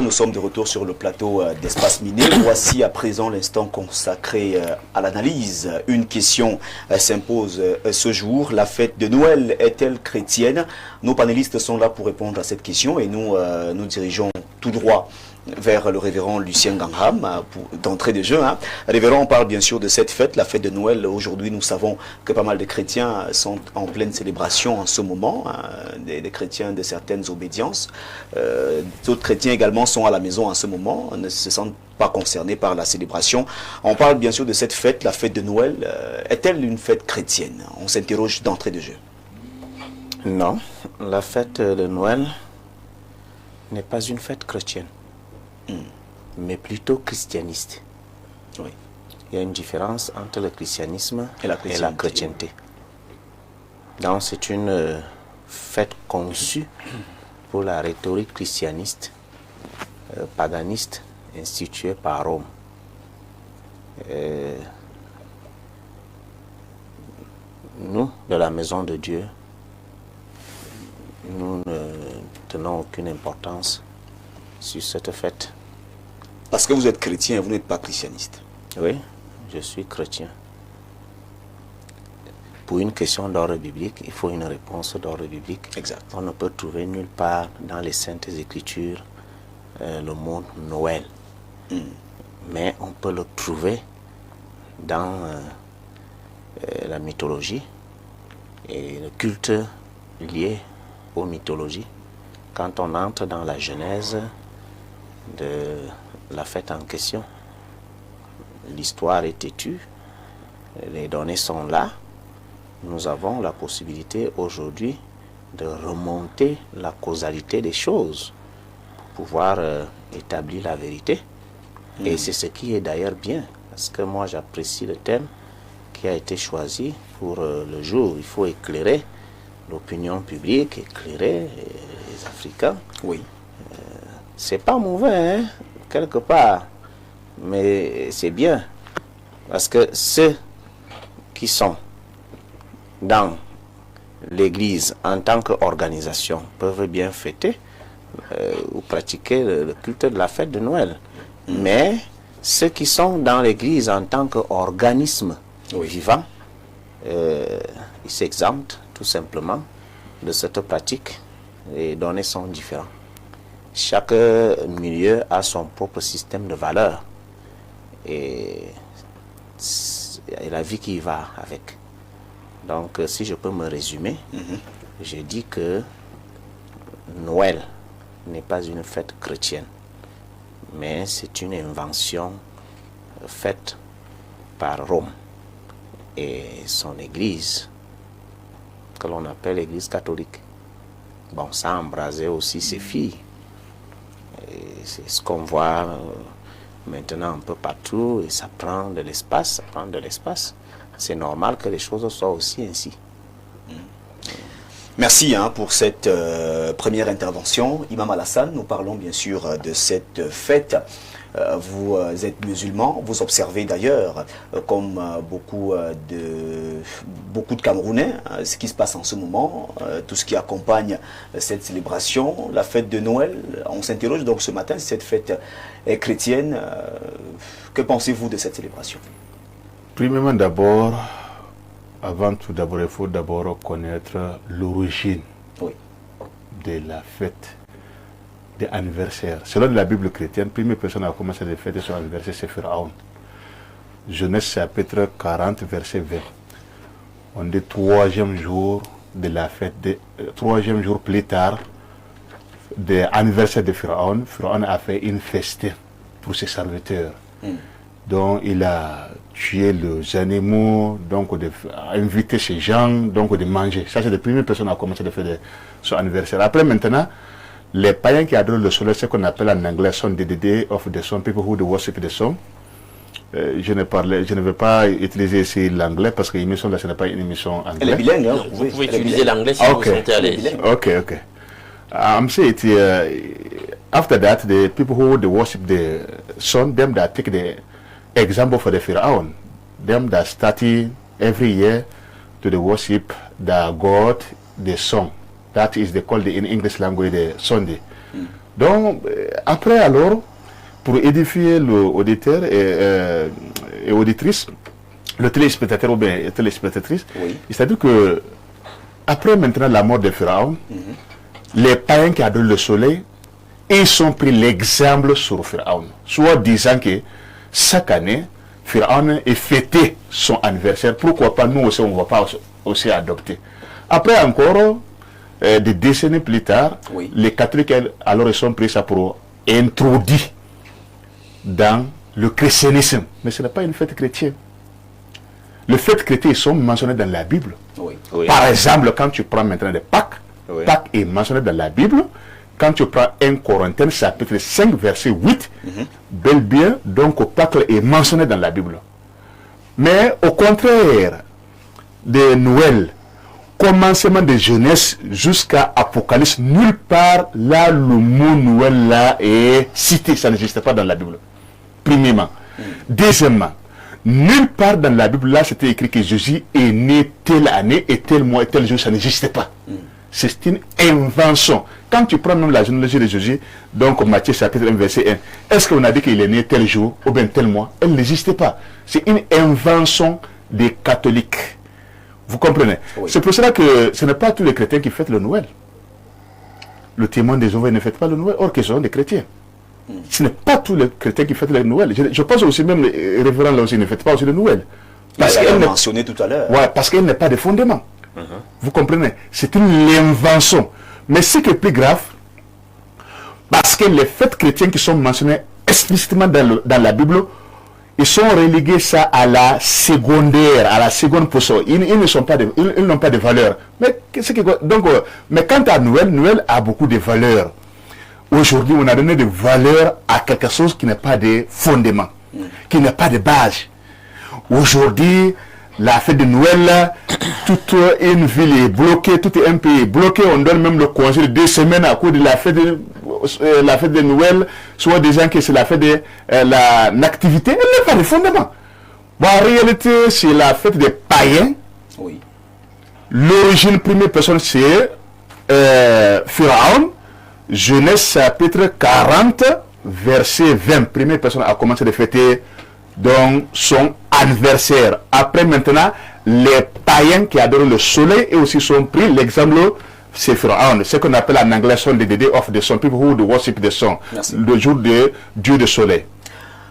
nous sommes de retour sur le plateau d'Espace Miné. Voici à présent l'instant consacré à l'analyse. Une question s'impose ce jour. La fête de Noël est-elle chrétienne? Nos panélistes sont là pour répondre à cette question et nous nous dirigeons tout droit vers le révérend Lucien Gangham d'entrée de jeu. Révérend, on parle bien sûr de cette fête, la fête de Noël. Aujourd'hui, nous savons que pas mal de chrétiens sont en pleine célébration en ce moment, des chrétiens de certaines obédiences. D'autres chrétiens également sont à la maison en ce moment, ne se sentent pas concernés par la célébration. On parle bien sûr de cette fête, la fête de Noël. Est-elle une fête chrétienne? On s'interroge d'entrée de jeu. Non, la fête de Noël n'est pas une fête chrétienne. Mais plutôt christianiste. Oui. Il y a une différence entre le christianisme et la chrétienté. Donc c'est une fête conçue pour la rhétorique christianiste, paganiste, instituée par Rome. Nous, de la maison de Dieu, nous ne tenons aucune importance sur cette fête. Parce que vous êtes chrétien et vous n'êtes pas christianiste. Oui, je suis chrétien. Pour une question d'ordre biblique, il faut une réponse d'ordre biblique. Exact. On ne peut trouver nulle part dans les Saintes Écritures le mot Noël. Mais on peut le trouver dans la mythologie et le culte lié aux mythologies. Quand on entre dans la Genèse de la fête en question, l'histoire est têtue, les données sont là. Nous avons la possibilité aujourd'hui de remonter la causalité des choses pour pouvoir établir la vérité. Et c'est ce qui est d'ailleurs bien, parce que moi j'apprécie le thème qui a été choisi pour le jour. Il faut éclairer l'opinion publique, éclairer les Africains. Oui. C'est pas mauvais, hein, quelque part, mais c'est bien, parce que ceux qui sont dans l'Église en tant qu'organisation peuvent bien fêter ou pratiquer le culte de la fête de Noël. Mais ceux qui sont dans l'Église en tant qu'organisme vivant, ils s'exemptent tout simplement de cette pratique. Les données sont différentes. Chaque milieu a son propre système de valeurs et la vie qui y va avec. Donc, si je peux me résumer, je dis que Noël n'est pas une fête chrétienne, mais c'est une invention faite par Rome et son église, que l'on appelle l'église catholique. Bon, ça a embrasé aussi ses filles. Et c'est ce qu'on voit maintenant un peu partout, et ça prend de l'espace, C'est normal que les choses soient aussi ainsi. Merci pour cette première intervention. Imam Alassane, nous parlons bien sûr de cette fête. Vous êtes musulman, vous observez d'ailleurs, comme beaucoup de Camerounais, ce qui se passe en ce moment, tout ce qui accompagne cette célébration, la fête de Noël. On s'interroge donc ce matin si cette fête est chrétienne. Que pensez-vous de cette célébration? Premièrement, d'abord, avant tout d'abord, il faut d'abord connaître l'origine de la fête de l'anniversaire. Selon la Bible chrétienne, la première personne à commencer à fêter son anniversaire, c'est Pharaon. Genèse chapitre 40, verset 20. On dit troisième jour de la fête, troisième jour plus tard de l'anniversaire de Pharaon. Pharaon a fait une festin pour ses serviteurs. Donc il a tué les animaux, donc a invité ces gens donc de manger. Ça c'est la première personne à commencer à faire son anniversaire. Après maintenant, les païens qui adorent le soleil, ce qu'on appelle en anglais sont the day of the sun, people who worship the sun. Je ne vais pas utiliser ici l'anglais parce que l'émission là, ce n'est pas une émission anglaise. Elle est bilingue, hein? Vous pouvez utiliser l'anglais si vous vous sentez à l'aise. Okay. I'm saying after that, the people who worship the sun, them that take the example for the Pharaoh, them that study every year to the worship the God, the sun. That is they call in English language the Sunday. Donc, après alors, pour édifier l'auditeur et auditrice, le téléspectateur ou bien téléspectatrice, c'est-à-dire que après maintenant la mort de Pharaon, les païens qui adorent le soleil, ils ont pris l'exemple sur Pharaon, soit disant que chaque année, Pharaon est fêté son anniversaire. Pourquoi pas nous aussi, on ne va pas aussi adopter. Après encore, des décennies plus tard, les catholiques alors ils sont pris ça pour introduire dans le christianisme. Mais ce n'est pas une fête chrétienne. Les fêtes chrétiennes sont mentionnées dans la Bible. Par exemple, quand tu prends maintenant les Pâques, Pâques est mentionné dans la Bible. Quand tu prends 1 Corinthiens chapitre 5 verset 8, bel bien, donc Pâques est mentionné dans la Bible. Mais au contraire de Noël, commencement de jeunesse jusqu'à Apocalypse, nulle part là le mot Noël là est cité, ça n'existe pas dans la Bible. Premièrement. Deuxièmement, nulle part dans la Bible là c'était écrit que Jésus est né telle année et tel mois et tel jour, ça n'existait pas. C'est une invention. Quand tu prends même la généalogie de Jésus, donc Matthieu chapitre 1 verset 1, est-ce qu'on a dit qu'il est né tel jour ou bien tel mois? Elle n'existait pas. C'est une invention des catholiques. Vous comprenez? C'est pour cela que ce n'est pas tous les chrétiens qui fêtent le Noël. Le témoin des Jéhovah ne fête pas le Noël, or qu'ils sont des chrétiens. Ce n'est pas tous les chrétiens qui fêtent le Noël. Je pense aussi même les révérends là aussi ne fêtent pas aussi le Noël. Parce qu'elle l'a mentionné tout à l'heure. Ouais, parce qu'il n'y a pas de fondement. Vous comprenez? C'est une invention. Mais ce qui est plus grave, parce que les fêtes chrétiennes qui sont mentionnées explicitement dans la Bible, ils sont relégués ça à la secondaire, à la seconde position. Ils n'ont pas de valeur. Mais, mais quant à Noël, Noël a beaucoup de valeur. Aujourd'hui, on a donné de valeur à quelque chose qui n'a pas de fondement, qui n'a pas de base. Aujourd'hui, la fête de Noël, toute une ville est bloquée, tout un pays est bloqué. On donne même le congé de 2 semaines à cause de la fête de Noël, soit des gens qui c'est la fête de l'activité. Elle n'a pas de fondement. Bon, en réalité, c'est la fête des païens. L'origine, première personne, c'est Pharaon. Genèse chapitre 40, verset 20. Première personne a commencé à fêter donc son anniversaire. Après maintenant, les païens qui adorent le soleil et aussi sont pris l'exemple, c'est Pharaon, ce qu'on appelle en anglais son the day of the sun, people who worship the sun, le jour de Dieu du soleil.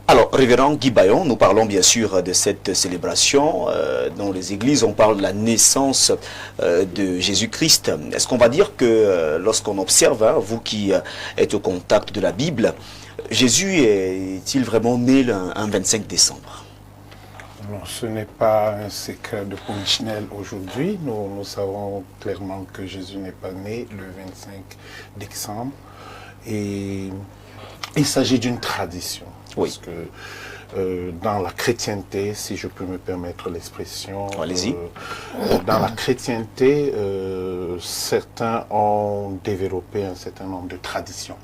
Alors, révérend Guy Bayon, nous parlons bien sûr de cette célébration. Dans les églises, on parle de la naissance de Jésus-Christ. Est-ce qu'on va dire que lorsqu'on observe, vous qui êtes au contact de la Bible, Jésus est-il vraiment né un 25 décembre? Non, ce n'est pas un secret de polichinelle aujourd'hui. Nous savons clairement que Jésus n'est pas né le 25 décembre. Et il s'agit d'une tradition. Parce que dans la chrétienté, si je peux me permettre l'expression, dans la chrétienté, certains ont développé un certain nombre de traditions.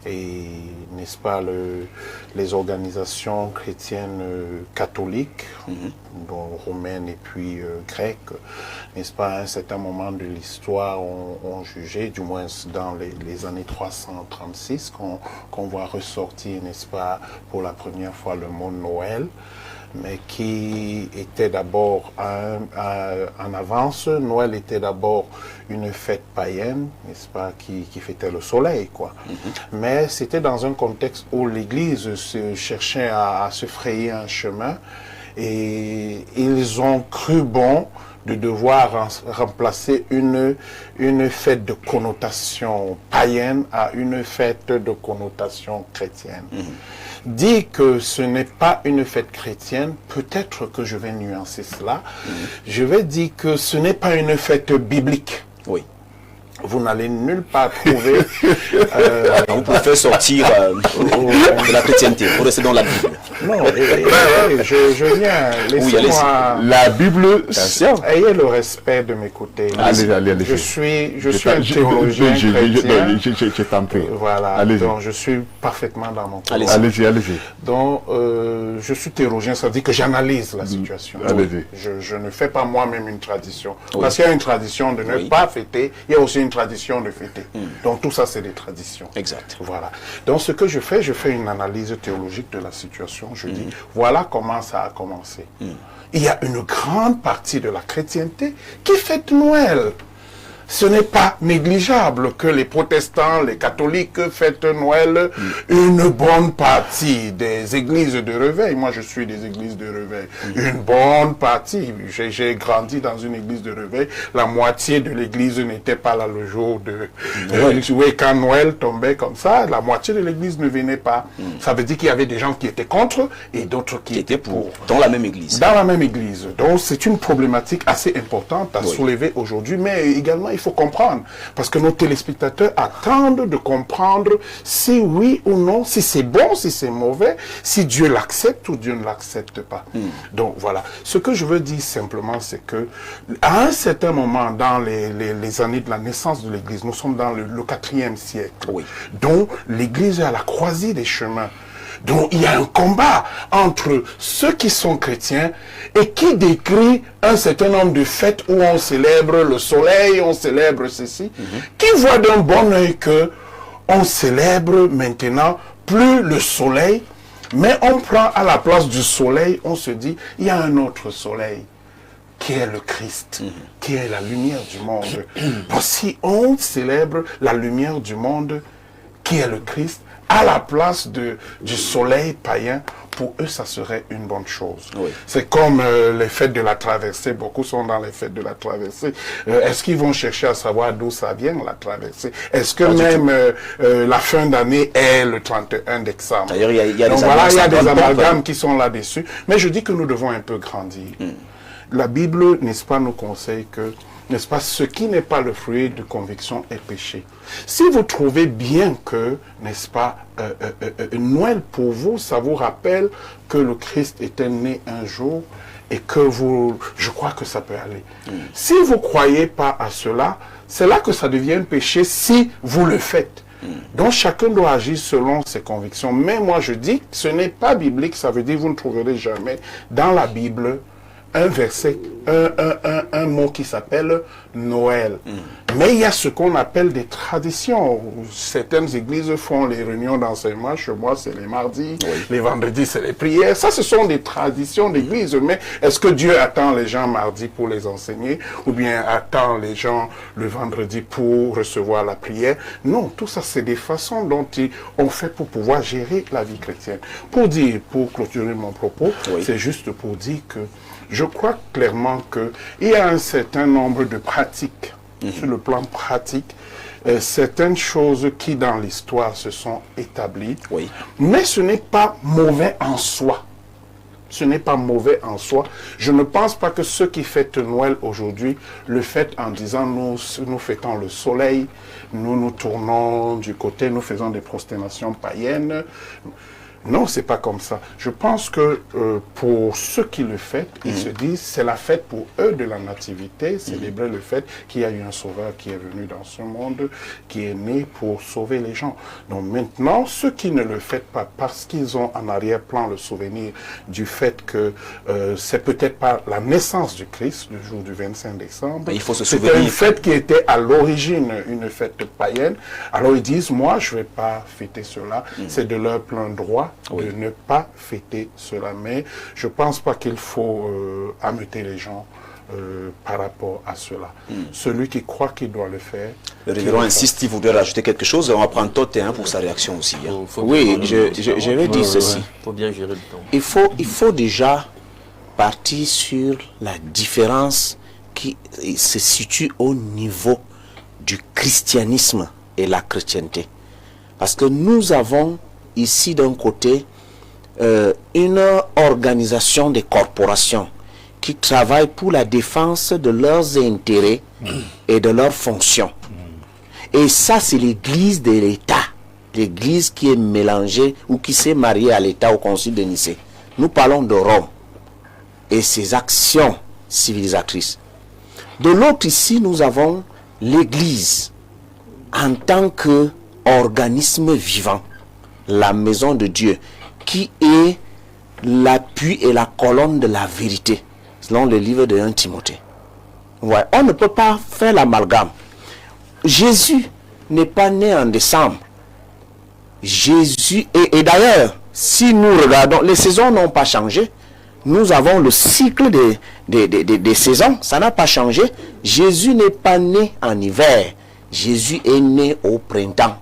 Et n'est-ce pas les organisations chrétiennes catholiques, dont romaines et puis grecques, n'est-ce pas, à un certain moment de l'histoire ont jugé, du moins dans les années 336, qu'on voit ressortir, n'est-ce pas, pour la première fois le mot Noël, mais qui était d'abord en avance. Noël était d'abord une fête païenne, n'est-ce pas, qui fêtait le soleil, quoi. Mais c'était dans un contexte où l'Église cherchait à se frayer un chemin, et ils ont cru bon de devoir remplacer une fête de connotation païenne à une fête de connotation chrétienne. Dit que ce n'est pas une fête chrétienne, peut-être que je vais nuancer cela. Je vais dire que ce n'est pas une fête biblique. Vous n'allez nulle part trouver... vous pouvez sortir de la chrétienté, vous restez dans la Bible. Non, je viens. Laissez-moi. La Bible. Ayez le respect de m'écouter. Allez. Je suis un théologien chrétien. Je t'en prie. Voilà. Donc, je suis parfaitement dans mon cours. Allez-y. Donc, je suis théologien, ça veut dire que j'analyse la situation. Je ne fais pas moi-même une tradition. Parce qu'il y a une tradition de ne pas fêter, il y a aussi une tradition de fêter. Donc, tout ça, c'est des traditions. Exact. Voilà. Donc, ce que je fais une analyse théologique de la situation. Je dis, voilà comment ça a commencé. Il y a une grande partie de la chrétienté qui fête Noël. Ce n'est pas négligeable que les protestants, les catholiques fêtent Noël. Une bonne partie des églises de réveil, moi je suis des églises de réveil, une bonne partie, j'ai grandi dans une église de réveil, la moitié de l'église n'était pas là le jour de quand Noël tombait comme ça, la moitié de l'église ne venait pas. Ça veut dire qu'il y avait des gens qui étaient contre et d'autres qui étaient pour. Dans la même église. Dans la même église. Donc c'est une problématique assez importante à soulever aujourd'hui, mais également il faut comprendre, parce que nos téléspectateurs attendent de comprendre si oui ou non, si c'est bon, si c'est mauvais, si Dieu l'accepte ou Dieu ne l'accepte pas. Donc voilà, ce que je veux dire simplement, c'est que à un certain moment dans les années de la naissance de l'Église, nous sommes dans le 4e siècle, donc l'Église est à la croisée des chemins. Donc il y a un combat entre ceux qui sont chrétiens et qui décrit un certain nombre de fêtes où on célèbre le soleil, on célèbre ceci, qui voient d'un bon œil que on célèbre maintenant plus le soleil, mais on prend à la place du soleil, on se dit, il y a un autre soleil qui est le Christ, qui est la lumière du monde. Donc si on célèbre la lumière du monde, qui est le Christ, à la place du soleil païen, pour eux, ça serait une bonne chose. C'est comme les fêtes de la traversée. Beaucoup sont dans les fêtes de la traversée. Est-ce qu'ils vont chercher à savoir d'où ça vient, la traversée? Est-ce que même la fin d'année est le 31 décembre? D'ailleurs, il y a des amalgames qui sont là-dessus. Mais je dis que nous devons un peu grandir. La Bible, n'est-ce pas, nous conseille que, n'est-ce pas, ce qui n'est pas le fruit de conviction est péché. Si vous trouvez bien que, n'est-ce pas, Noël pour vous, ça vous rappelle que le Christ était né un jour et que je crois que ça peut aller. Si vous ne croyez pas à cela, c'est là que ça devient un péché si vous le faites. Donc chacun doit agir selon ses convictions. Mais moi je dis que ce n'est pas biblique, ça veut dire que vous ne trouverez jamais dans la Bible un verset, un mot qui s'appelle Noël. Mais il y a ce qu'on appelle des traditions. Certaines églises font les réunions d'enseignement. Chez moi, c'est les mardis. Les vendredis, c'est les prières. Ça, ce sont des traditions d'église. Mais est-ce que Dieu attend les gens mardi pour les enseigner? Ou bien attend les gens le vendredi pour recevoir la prière? Non, tout ça, c'est des façons dont on fait pour pouvoir gérer la vie chrétienne. Pour clôturer mon propos, c'est juste pour dire que je crois clairement qu'il y a un certain nombre de pratiques, sur le plan pratique, certaines choses qui dans l'histoire se sont établies, mais ce n'est pas mauvais en soi. Ce n'est pas mauvais en soi. Je ne pense pas que ceux qui fêtent Noël aujourd'hui le fêtent en disant nous fêtons le soleil, nous tournons du côté, nous faisons des prosternations païennes. Non, c'est pas comme ça. Je pense que pour ceux qui le fêtent, ils se disent c'est la fête pour eux de la nativité, célébrer le fait qu'il y a eu un sauveur qui est venu dans ce monde, qui est né pour sauver les gens. Donc maintenant, ceux qui ne le fêtent pas parce qu'ils ont en arrière-plan le souvenir du fait que c'est peut-être pas la naissance du Christ, le jour du 25 décembre. Il faut se souvenir. C'était une fête qui était à l'origine une fête païenne. Alors ils disent, moi je vais pas fêter cela, c'est de leur plein droit de ne pas fêter cela. Mais je pense pas qu'il faut ameuter les gens par rapport à cela. Celui qui croit qu'il doit le faire. Le révérend insiste, il voudrait rajouter quelque chose. On va prendre Tote pour sa réaction aussi. Oui, je vais dire ceci. Faut bien gérer le temps. Il faut déjà partir sur la différence qui se situe au niveau du christianisme et la chrétienté. Parce que nous avons ici d'un côté une organisation des corporations qui travaillent pour la défense de leurs intérêts et de leurs fonctions. Et ça, c'est l'église de l'État. L'église qui est mélangée ou qui s'est mariée à l'État au Concile de Nicée. nous parlons de Rome et ses actions civilisatrices. De l'autre, ici, nous avons l'Église en tant qu'organisme vivant, la maison de Dieu, qui est l'appui et la colonne de la vérité, selon le livre de 1 Timothée. Ouais, on ne peut pas faire l'amalgame. Jésus n'est pas né en décembre. Jésus, et d'ailleurs, si nous regardons, les saisons n'ont pas changé. Nous avons le cycle des saisons, ça n'a pas changé. Jésus n'est pas né en hiver. Jésus est né au printemps.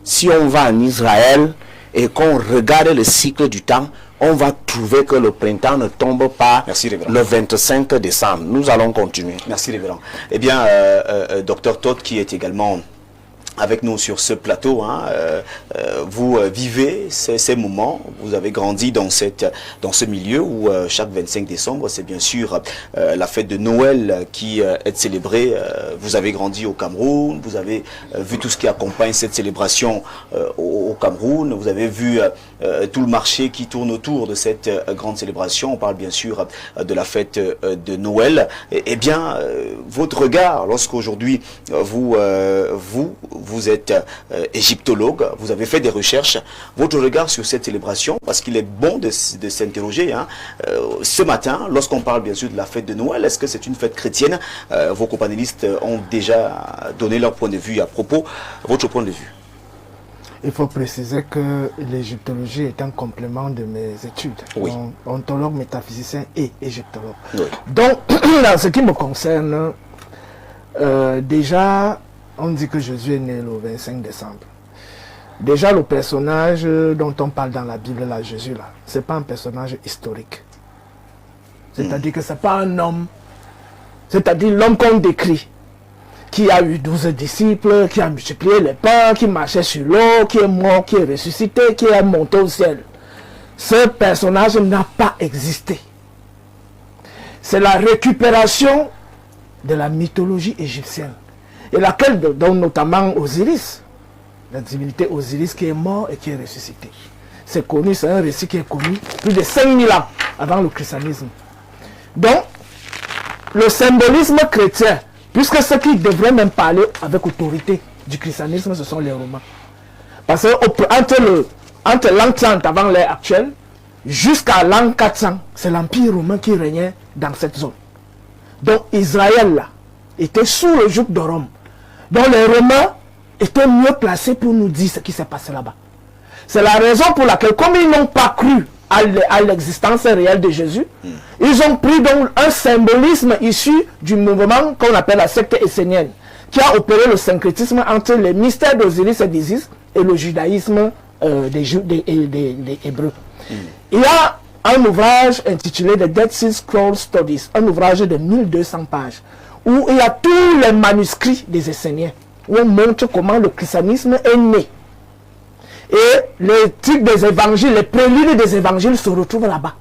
Si on va en Israël et qu'on regarde le cycle du temps, on va trouver que le printemps ne tombe pas le 25 décembre. Nous allons continuer. Merci, révérend. Eh bien, Dr Todd, qui est également avec nous sur ce plateau, hein, vous vivez ces moments, vous avez grandi dans ce milieu où chaque 25 décembre, c'est bien sûr la fête de Noël qui est célébrée. Vous avez grandi au Cameroun, vous avez vu tout ce qui accompagne cette célébration au Cameroun, vous avez vu tout le marché qui tourne autour de cette grande célébration. On parle bien sûr de la fête de Noël. Eh bien, votre regard, lorsqu'aujourd'hui vous êtes égyptologue, vous avez fait des recherches, votre regard sur cette célébration, parce qu'il est bon de s'interroger. Hein, ce matin, lorsqu'on parle bien sûr de la fête de Noël, est-ce que c'est une fête chrétienne? Vos companélistes ont déjà donné leur point de vue à propos. Votre point de vue? Il faut préciser que l'égyptologie est un complément de mes études. Oui. Donc, ontologue, métaphysicien et égyptologue. Oui. Donc, en ce qui me concerne, déjà, on dit que Jésus est né le 25 décembre. Déjà, le personnage dont on parle dans la Bible, là, Jésus, là, ce n'est pas un personnage historique. C'est-à-dire que ce n'est pas un homme, c'est-à-dire l'homme qu'on décrit, qui a eu 12 disciples, qui a multiplié les pains, qui marchait sur l'eau, qui est mort, qui est ressuscité, qui est monté au ciel. Ce personnage n'a pas existé. C'est la récupération de la mythologie égyptienne, et laquelle donne notamment Osiris, la divinité Osiris qui est mort et qui est ressuscité. C'est connu, c'est un récit qui est connu plus de 5000 ans avant le christianisme. Donc, le symbolisme chrétien, puisque ceux qui devraient même parler avec autorité du christianisme, ce sont les Romains. Parce que entre l'an 30 avant l'ère actuelle, jusqu'à l'an 400, c'est l'Empire romain qui régnait dans cette zone. Donc Israël, là, était sous le joug de Rome. Donc les Romains étaient mieux placés pour nous dire ce qui s'est passé là-bas. C'est la raison pour laquelle, comme ils n'ont pas cru à l'existence réelle de Jésus, ils ont pris donc un symbolisme issu du mouvement qu'on appelle la secte essénienne, qui a opéré le syncrétisme entre les mystères d'Osiris et d'Isis et le judaïsme des Hébreux. Il y a un ouvrage intitulé The Dead Sea Scrolls Studies, un ouvrage de 1200 pages, où il y a tous les manuscrits des Esséniens, où on montre comment le christianisme est né. Et les trucs des évangiles, les préludes des évangiles se retrouvent là-bas.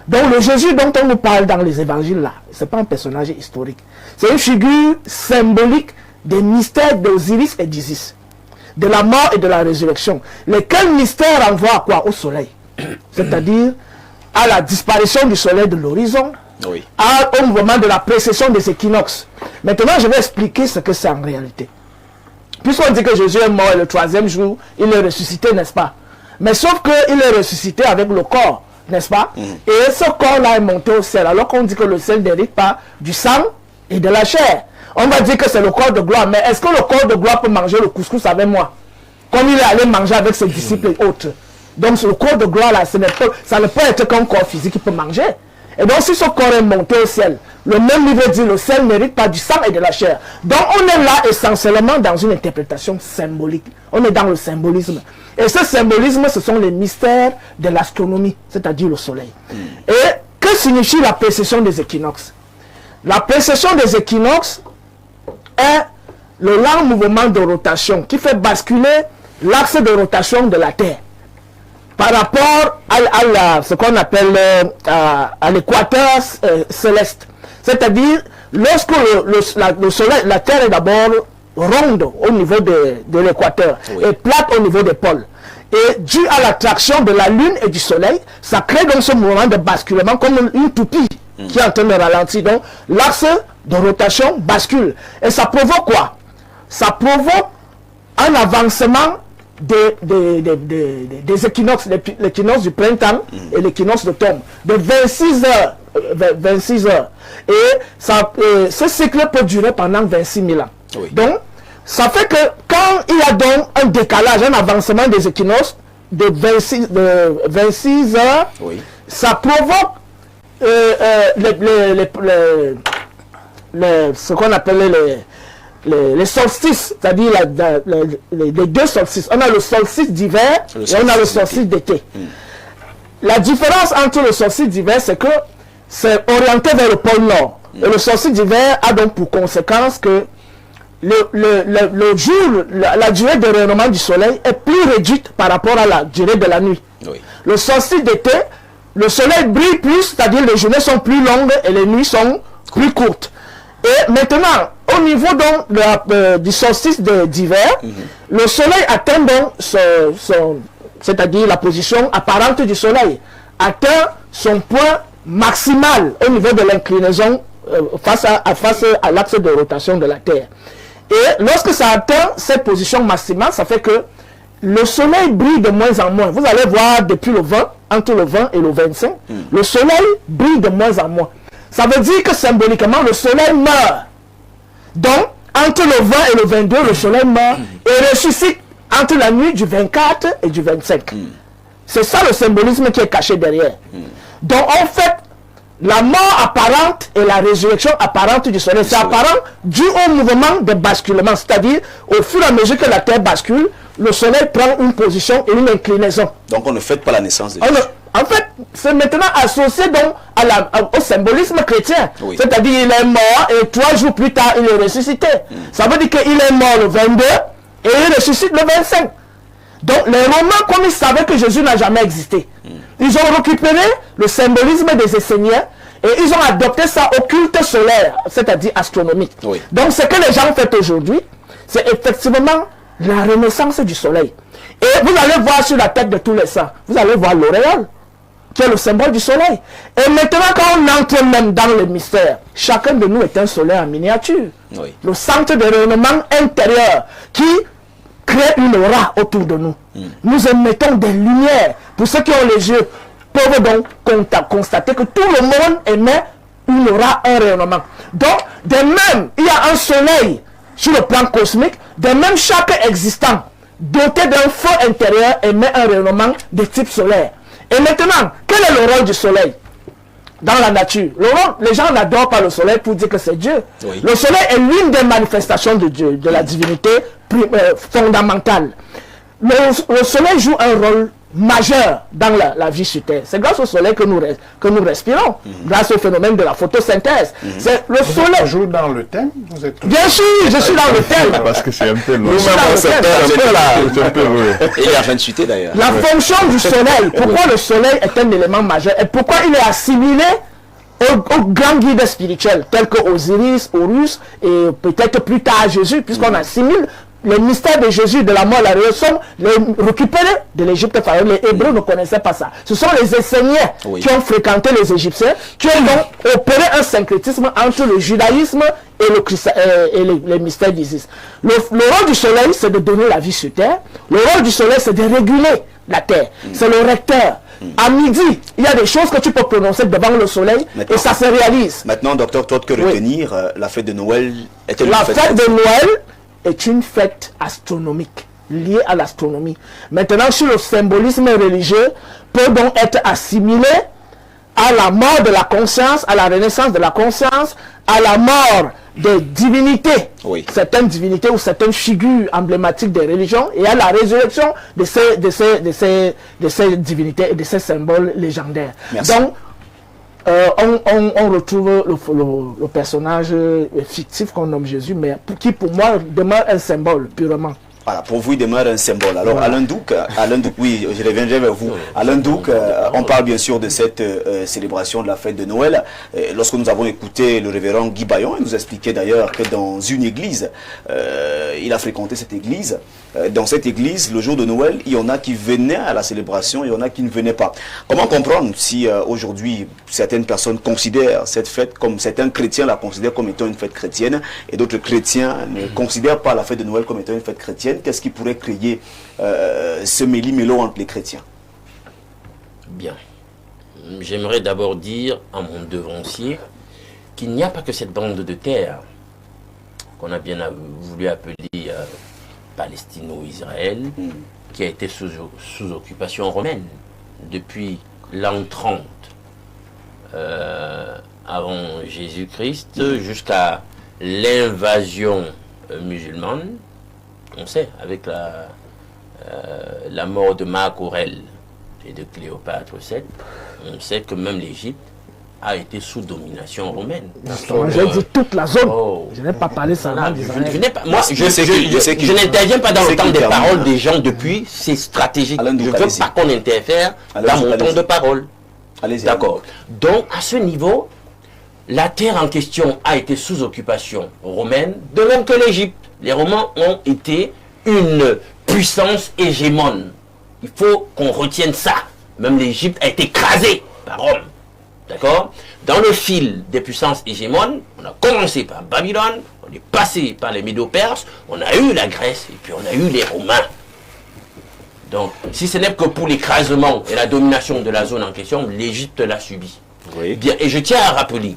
Donc le Jésus dont on nous parle dans les évangiles là, ce n'est pas un personnage historique. C'est une figure symbolique des mystères d'Osiris et d'Isis, de la mort et de la résurrection. Lesquels mystères renvoient à quoi? Au soleil. C'est-à-dire à la disparition du soleil de l'horizon, oui, au moment de la précession des équinoxes. Maintenant, je vais expliquer ce que c'est en réalité. Puisqu'on dit que Jésus est mort et le troisième jour, il est ressuscité, n'est-ce pas? Mais sauf qu'il est ressuscité avec le corps, n'est-ce pas? Et ce corps-là est monté au ciel, alors qu'on dit que le ciel n'hérite pas du sang et de la chair. On va dire que c'est le corps de gloire, mais est-ce que le corps de gloire peut manger le couscous avec moi? Comme il est allé manger avec ses disciples et autres. Donc le corps de gloire, là, ça ne peut être qu'un corps physique qui peut manger. Et donc si ce corps est monté au ciel, le même livre dit le ciel n'hérite pas du sang et de la chair. Donc on est là essentiellement dans une interprétation symbolique. On est dans le symbolisme. Et ce symbolisme, ce sont les mystères de l'astronomie, c'est-à-dire le soleil. Et que signifie la précession des équinoxes? La précession des équinoxes est le lent mouvement de rotation qui fait basculer l'axe de rotation de la Terre par rapport à ce qu'on appelle à l'équateur céleste. C'est-à-dire, lorsque le soleil, la Terre est d'abord ronde au niveau de l'équateur, oui, et plate au niveau des pôles. Et dû à l'attraction de la lune et du soleil, ça crée donc ce mouvement de basculement comme une toupie qui est en train de ralentir. Donc l'axe de rotation bascule. Et ça provoque quoi? Ça provoque un avancement des équinoxes, l'équinoxe du printemps et l'équinoxe d'automne, de 26 heures. 26 heures. Et ce cycle peut durer pendant 26 000 ans. Oui. Donc, ça fait que quand il y a donc un décalage, un avancement des équinoxes de 26 heures, oui, ça provoque ce qu'on appelle les solstices, c'est-à-dire les deux solstices. On a le solstice d'hiver et on a le solstice d'été. La différence entre le solstice d'hiver, c'est que c'est orienté vers le pôle Nord. Et le solstice d'hiver a donc pour conséquence que le jour, la durée de rayonnement du soleil est plus réduite par rapport à la durée de la nuit. Oui. Le solstice d'été, le soleil brille plus, c'est-à-dire les journées sont plus longues et les nuits sont plus courtes. Et maintenant, au niveau donc du solstice d'hiver, le soleil atteint donc c'est-à-dire la position apparente du soleil, atteint son point maximal au niveau de l'inclinaison face à l'axe de rotation de la Terre. Et lorsque ça atteint cette position maximale, ça fait que le soleil brille de moins en moins. Vous allez voir depuis le 20, entre le 20 et le 25, le soleil brille de moins en moins. Ça veut dire que symboliquement, le soleil meurt. Donc, entre le 20 et le 22, le soleil meurt et ressuscite entre la nuit du 24 et du 25. C'est ça le symbolisme qui est caché derrière. Donc, en fait, la mort apparente et la résurrection apparente du soleil, c'est apparent dû au mouvement de basculement. C'est-à-dire, au fur et à mesure que la Terre bascule, le soleil prend une position et une inclinaison. Donc, on ne fête pas la naissance de Jésus. En fait, c'est maintenant associé donc au symbolisme chrétien. Oui. C'est-à-dire, il est mort et 3 jours plus tard, il est ressuscité. Ça veut dire qu'il est mort le 22 et il ressuscite le 25. Donc, les Romains, comme ils savaient que Jésus n'a jamais existé, ils ont récupéré le symbolisme des Esséniens et ils ont adopté ça au culte solaire, c'est-à-dire astronomique. Oui. Donc, ce que les gens font aujourd'hui, c'est effectivement la renaissance du soleil. Et vous allez voir sur la tête de tous les saints, vous allez voir l'auréole, qui est le symbole du soleil. Et maintenant, quand on entre même dans le mystère, chacun de nous est un soleil en miniature. Oui. Le centre de rayonnement intérieur qui crée une aura autour de nous. Nous émettons des lumières. Pour ceux qui ont les yeux, peuvent donc constater que tout le monde émet une aura, un rayonnement. Donc, de même, il y a un soleil sur le plan cosmique, de même chaque existant doté d'un feu intérieur émet un rayonnement de type solaire. Et maintenant, quel est le rôle du soleil dans la nature? Les gens n'adorent pas le soleil pour dire que c'est Dieu. Oui. Le soleil est l'une des manifestations de Dieu, de la divinité fondamentale. Le soleil joue un rôle majeur dans la vie sur Terre. C'est grâce au soleil que nous respirons, grâce au phénomène de la photosynthèse. C'est le soleil. Vous jouez dans le thème? Vous êtes... Bien sûr, je suis dans le thème. Parce que c'est un peu loin. Et il est en train de chuter d'ailleurs. La fonction du soleil, pourquoi le soleil est un élément majeur et pourquoi il est assimilé aux grands guides spirituels tels que Osiris, Horus et peut-être plus tard à Jésus, puisqu'on assimile les mystères de Jésus, de la mort, la résurrection, les récupérés de l'Égypte pharaonique. Les Hébreux ne connaissaient pas ça. Ce sont les Esséniens qui ont fréquenté les Égyptiens, qui ont donc opéré un syncrétisme entre le judaïsme et les mystères d'Isis. Le rôle du soleil, c'est de donner la vie sur Terre. Le rôle du soleil, c'est de réguler la Terre. C'est le recteur. À midi, il y a des choses que tu peux prononcer devant le soleil et ça se réalise. Maintenant, docteur, toi, que retenir, la fête de Noël est-elle la fête de Noël est une fête astronomique, liée à l'astronomie. Maintenant, sur le symbolisme religieux, peut donc être assimilé à la mort de la conscience, à la renaissance de la conscience, à la mort des divinités, certaines divinités ou certaines figures emblématiques des religions, et à la résurrection de ces divinités et de ces symboles légendaires. Merci. Donc, on retrouve le personnage fictif qu'on nomme Jésus, mais qui pour moi demeure un symbole purement. Voilà, pour vous, il demeure un symbole. Alors, Alain Douc, oui, je reviendrai vers vous. Alain Douc, on parle bien sûr de cette célébration de la fête de Noël. Lorsque nous avons écouté le révérend Guy Bayon, il nous expliquait d'ailleurs que dans une église, il a fréquenté cette église, dans cette église, le jour de Noël, il y en a qui venaient à la célébration, il y en a qui ne venaient pas. Comment comprendre si aujourd'hui, certaines personnes considèrent cette fête comme, certains chrétiens la considèrent comme étant une fête chrétienne, et d'autres chrétiens ne considèrent pas la fête de Noël comme étant une fête chrétienne? Qu'est-ce qui pourrait créer ce méli-mélo entre les chrétiens? Bien. J'aimerais d'abord dire à mon devancier qu'il n'y a pas que cette bande de terre qu'on a bien voulu appeler Palestino-Israël, qui a été sous occupation romaine depuis l'an 30 avant Jésus-Christ jusqu'à l'invasion musulmane. On sait, avec la mort de Marc Aurèle et de Cléopâtre VII, on sait que même l'Égypte a été sous domination romaine. J'ai dit toute la zone. Je n'ai pas parlé seulement d'Israël. Je n'interviens pas dans le temps des paroles des gens depuis, c'est stratégique. Je ne veux pas qu'on interfère dans mon temps de parole. D'accord. Donc, à ce niveau, la terre en question a été sous occupation romaine, de même que l'Égypte. Les Romains ont été une puissance hégémone. Il faut qu'on retienne ça. Même l'Égypte a été écrasée par Rome. D'accord? Dans le fil des puissances hégémones, on a commencé par Babylone, on est passé par les Médo-Perses, on a eu la Grèce et puis on a eu les Romains. Donc, si ce n'est que pour l'écrasement et la domination de la zone en question, l'Égypte l'a subi. Oui. Bien, et je tiens à rappeler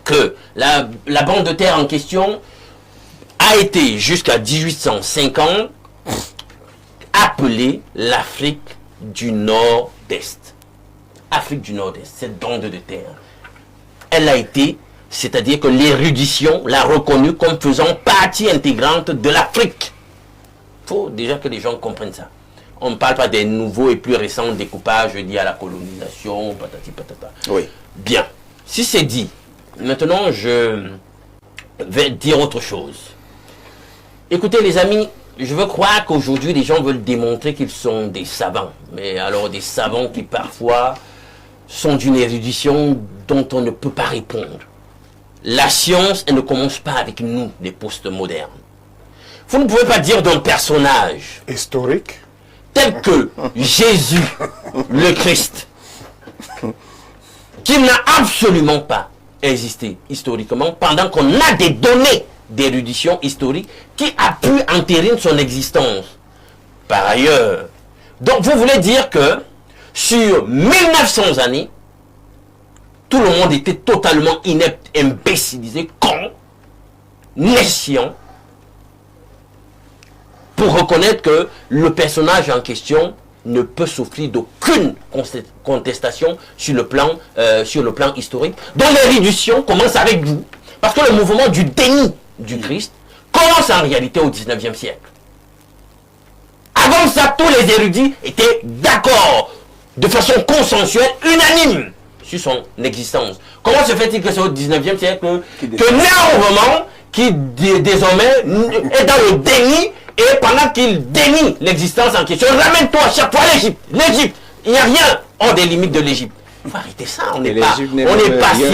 que la bande de terre en question a été jusqu'à 1850 appelée l'Afrique du Nord-Est. Afrique du Nord-Est, cette bande de terre. Elle a été, c'est-à-dire que l'érudition l'a reconnue comme faisant partie intégrante de l'Afrique. Il faut déjà que les gens comprennent ça. On ne parle pas des nouveaux et plus récents découpages liés à la colonisation, patati patata. Oui. Bien. Si c'est dit, maintenant je vais dire autre chose. Écoutez les amis, je veux croire qu'aujourd'hui les gens veulent démontrer qu'ils sont des savants. Mais alors des savants qui parfois sont d'une érudition dont on ne peut pas répondre. La science, elle ne commence pas avec nous, les postmodernes. Vous ne pouvez pas dire d'un personnage historique tel que Jésus, le Christ, qu'il n'a absolument pas existé historiquement, pendant qu'on a des données d'érudition historique qui appuient entériner son existence. Par ailleurs, donc vous voulez dire que sur 1900 années, tout le monde était totalement inepte, imbécilisé, con, nescient, pour reconnaître que le personnage en question ne peut souffrir d'aucune contestation sur le plan historique, dont l'érudition commence avec vous. Parce que le mouvement du déni du Christ commence en réalité au 19e siècle. Avant ça, tous les érudits étaient d'accord, de façon consensuelle, unanime, sur son existence. Comment se fait-il que c'est au 19e siècle que néanmoins, qui désormais est dans le déni, et pendant qu'il dénie l'existence en question, ramène-toi à chaque fois l'Égypte. L'Égypte, il n'y a rien hors des limites de l'Égypte. Il faut arrêter ça, on n'est pas si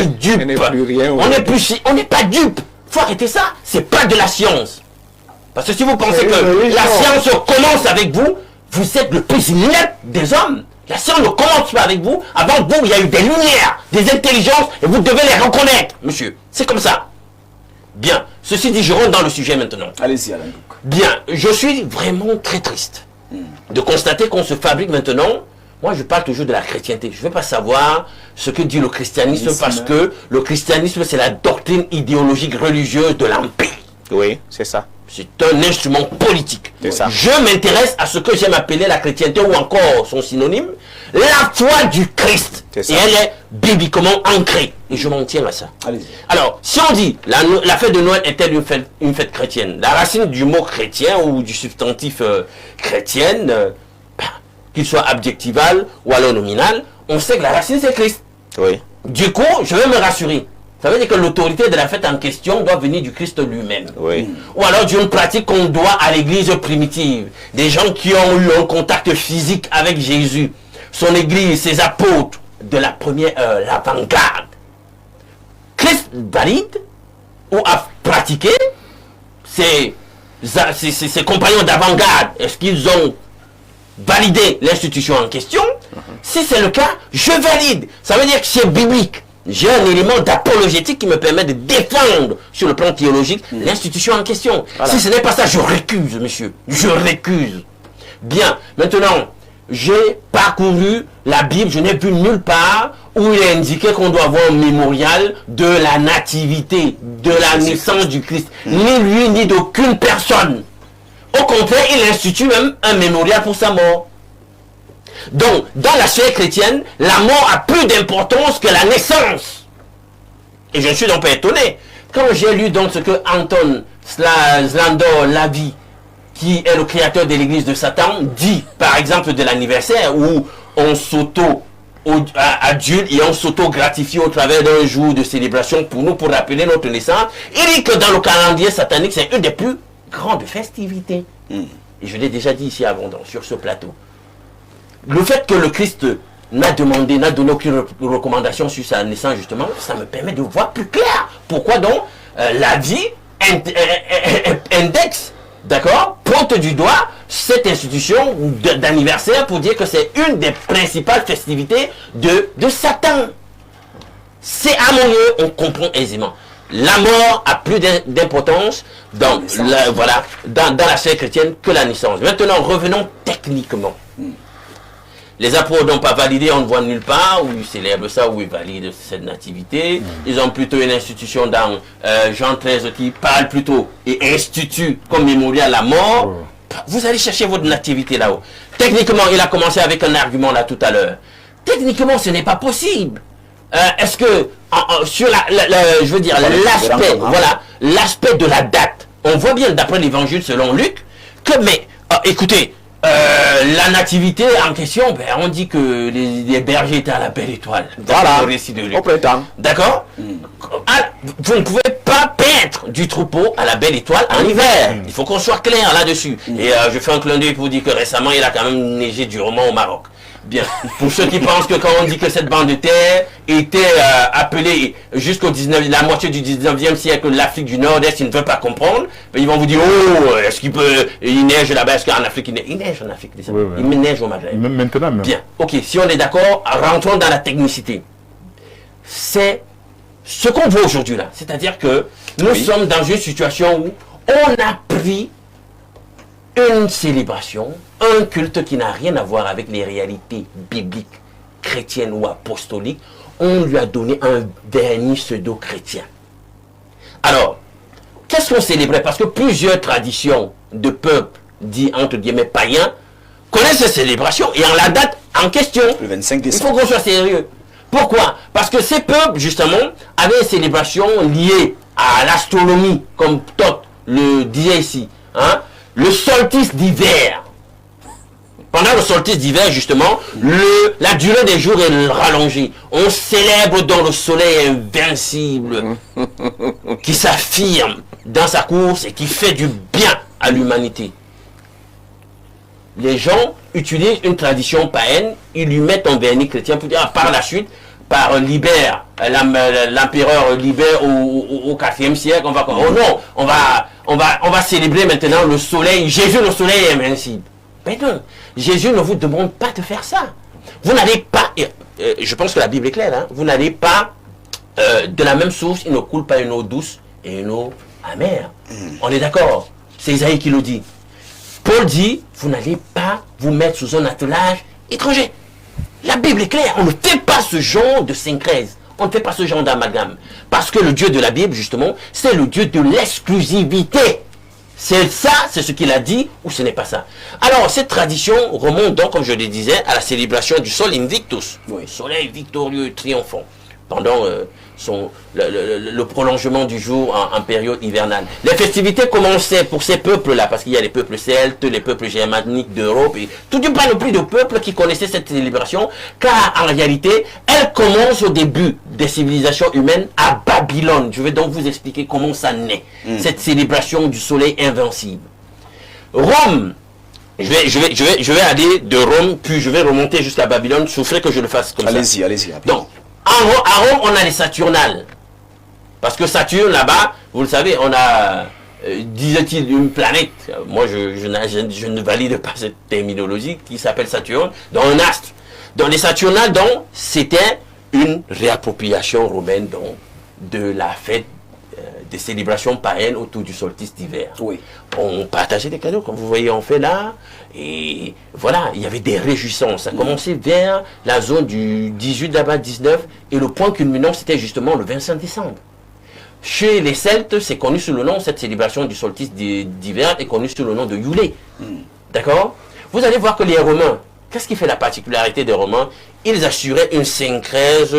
dupe. On n'est pas dupe. Il faut arrêter ça, c'est pas de la science. Parce que si vous pensez que la science commence avec vous, vous êtes le plus inepte des hommes. La science ne commence pas avec vous. Avant vous, il y a eu des lumières, des intelligences, et vous devez les reconnaître, monsieur. C'est comme ça. Bien. Ceci dit, je rentre dans le sujet maintenant. Allez-y, Alain. Bien. Je suis vraiment très triste de constater qu'on se fabrique maintenant. Moi, je parle toujours de la chrétienté. Je ne veux pas savoir ce que dit le christianisme parce que le christianisme, c'est la doctrine idéologique religieuse de l'Empire. Oui, c'est ça. C'est un instrument politique. C'est ça. Je m'intéresse à ce que j'aime appeler la chrétienté ou encore son synonyme, la foi du Christ. Et elle est bibliquement ancrée. Et je m'en tiens à ça. Alors, si on dit la fête de Noël est-elle une fête chrétienne, la racine du mot chrétien ou du substantif chrétienne, qu'il soit adjectival ou alors nominal, on sait que la racine c'est Christ. Oui. Du coup, je vais me rassurer. Ça veut dire que l'autorité de la fête en question doit venir du Christ lui-même. Oui. Ou alors d'une pratique qu'on doit à l'église primitive. Des gens qui ont eu un contact physique avec Jésus. Son église, ses apôtres de la première l'avant-garde. Christ valide ou a pratiqué, c'est ses compagnons d'avant-garde, est-ce qu'ils ont validé l'institution en question? Si c'est le cas, je valide. Ça veut dire que c'est biblique. J'ai un élément d'apologétique qui me permet de défendre sur le plan théologique l'institution en question. Voilà. Si ce n'est pas ça, je récuse, monsieur. Je récuse. Bien. Maintenant, j'ai parcouru la Bible, je n'ai vu nulle part où il est indiqué qu'on doit avoir un mémorial de la nativité, de la naissance du Christ. Ni lui, ni d'aucune personne. Au contraire, il institue même un mémorial pour sa mort. Donc, dans la sphère chrétienne, la mort a plus d'importance que la naissance. Et je ne suis donc pas étonné. Quand j'ai lu donc ce que Anton Szandor Lavie, qui est le créateur de l'église de Satan, dit, par exemple, de l'anniversaire, où on s'auto-adule et on s'auto-gratifie au travers d'un jour de célébration pour nous, pour rappeler notre naissance, il dit que dans le calendrier satanique, c'est une des plus grandes festivités. Et je l'ai déjà dit ici avant, sur ce plateau. Le fait que le Christ n'a donné aucune recommandation sur sa naissance, justement, ça me permet de voir plus clair. Pourquoi donc la vie indexe, d'accord, pointe du doigt cette institution d'anniversaire pour dire que c'est une des principales festivités de Satan. C'est harmonieux, on comprend aisément. La mort a plus d'importance dans la sphère chrétienne que la naissance. Maintenant, revenons techniquement. Les apôtres n'ont pas validé, on ne voit nulle part où ils célèbrent ça, où ils valident cette nativité. Ils ont plutôt une institution dans Jean 13 qui parle plutôt et institue comme mémorial la mort. Vous allez chercher votre nativité là-haut. Techniquement, il a commencé avec un argument là tout à l'heure. Techniquement, ce n'est pas possible. Est-ce que, sur je veux dire, l'aspect, voilà, l'aspect de la date, on voit bien d'après l'évangile selon Luc, que, mais, écoutez, la nativité en question, ben, on dit que les bergers étaient à la belle étoile. Voilà, le récit de Luc. au printemps. D'accord. Vous ne pouvez pas paître du troupeau à la belle étoile en hiver. Il faut qu'on soit clair là-dessus. Et je fais un clin d'œil pour dire que récemment, il a quand même neigé durement au Maroc. Bien. Pour ceux qui pensent que quand on dit que cette bande de terre était appelée jusqu'au la moitié du 19e siècle l'Afrique du Nord-Est, ils ne veulent pas comprendre, ils vont vous dire, oh, est-ce qu'il neige là-bas, est-ce qu'en Afrique il neige en Afrique, oui. Il neige au Maghreb. Maintenant même. Bien. Ok, si on est d'accord, rentrons dans la technicité. C'est ce qu'on voit aujourd'hui là. C'est-à-dire que nous sommes dans une situation où on a pris une célébration, un culte qui n'a rien à voir avec les réalités bibliques, chrétiennes ou apostoliques, on lui a donné un vernis pseudo-chrétien. Alors, qu'est-ce qu'on célébrait? Parce que plusieurs traditions de peuples, dits entre guillemets païens, connaissent ces célébrations et en la date en question. Le 25 décembre. Il faut qu'on soit sérieux. Pourquoi? Parce que ces peuples, justement, avaient une célébration liée à l'astronomie, comme Thoth le disait ici. Hein? Le solstice d'hiver. Pendant le solstice d'hiver, justement, la durée des jours est rallongée. On célèbre dans le soleil invincible qui s'affirme dans sa course et qui fait du bien à l'humanité. Les gens utilisent une tradition païenne, ils lui mettent un vernis chrétien pour dire, par la suite, par Libère, l'empereur Libère au 4e siècle, on va, oh non, on va célébrer maintenant le soleil. Jésus, le soleil est invincible. Mais non, Jésus ne vous demande pas de faire ça. Vous n'allez pas, je pense que la Bible est claire, hein, vous n'allez pas de la même source, il ne coule pas une eau douce et une eau amère. On est d'accord? C'est Isaïe qui le dit. Paul dit, vous n'allez pas vous mettre sous un attelage étranger. La Bible est claire, on ne fait pas ce genre de syncrèse. On ne fait pas ce genre d'amalgame. Parce que le Dieu de la Bible, justement, c'est le Dieu de l'exclusivité. C'est ça, c'est ce qu'il a dit, ou ce n'est pas ça. Alors, cette tradition remonte donc, comme je le disais, à la célébration du Sol Invictus. Oui. Soleil victorieux, triomphant. Pendant le prolongement du jour en période hivernale. Les festivités commençaient pour ces peuples-là, parce qu'il y a les peuples celtes, les peuples germaniques d'Europe, et tout du panoplie de peuples qui connaissaient cette célébration, car en réalité, elle commence au début des civilisations humaines à Babylone. Je vais donc vous expliquer comment ça naît, cette célébration du soleil invincible. Rome, je vais aller de Rome, puis je vais remonter jusqu'à Babylone, souffrez que je le fasse comme ça. Allez-y. Donc, à Rome, on a les Saturnales. Parce que Saturne, là-bas, vous le savez, on a disait-il, une planète. Moi, je ne valide pas cette terminologie qui s'appelle Saturne, dans un astre. Dans les Saturnales, donc, c'était une réappropriation romaine donc, de la fête des célébrations païennes autour du solstice d'hiver. Oui. On partageait des cadeaux, comme vous voyez, on fait là. Et voilà, il y avait des réjouissances. Ça commençait vers la zone du 18 là-bas, 19. Et le point culminant, c'était justement le 25 décembre. Chez les Celtes, c'est connu sous le nom, cette célébration du solstice d'hiver est connue sous le nom de Yule. D'accord? Vous allez voir que les Romains, qu'est-ce qui fait la particularité des Romains? Ils assuraient une syncrèse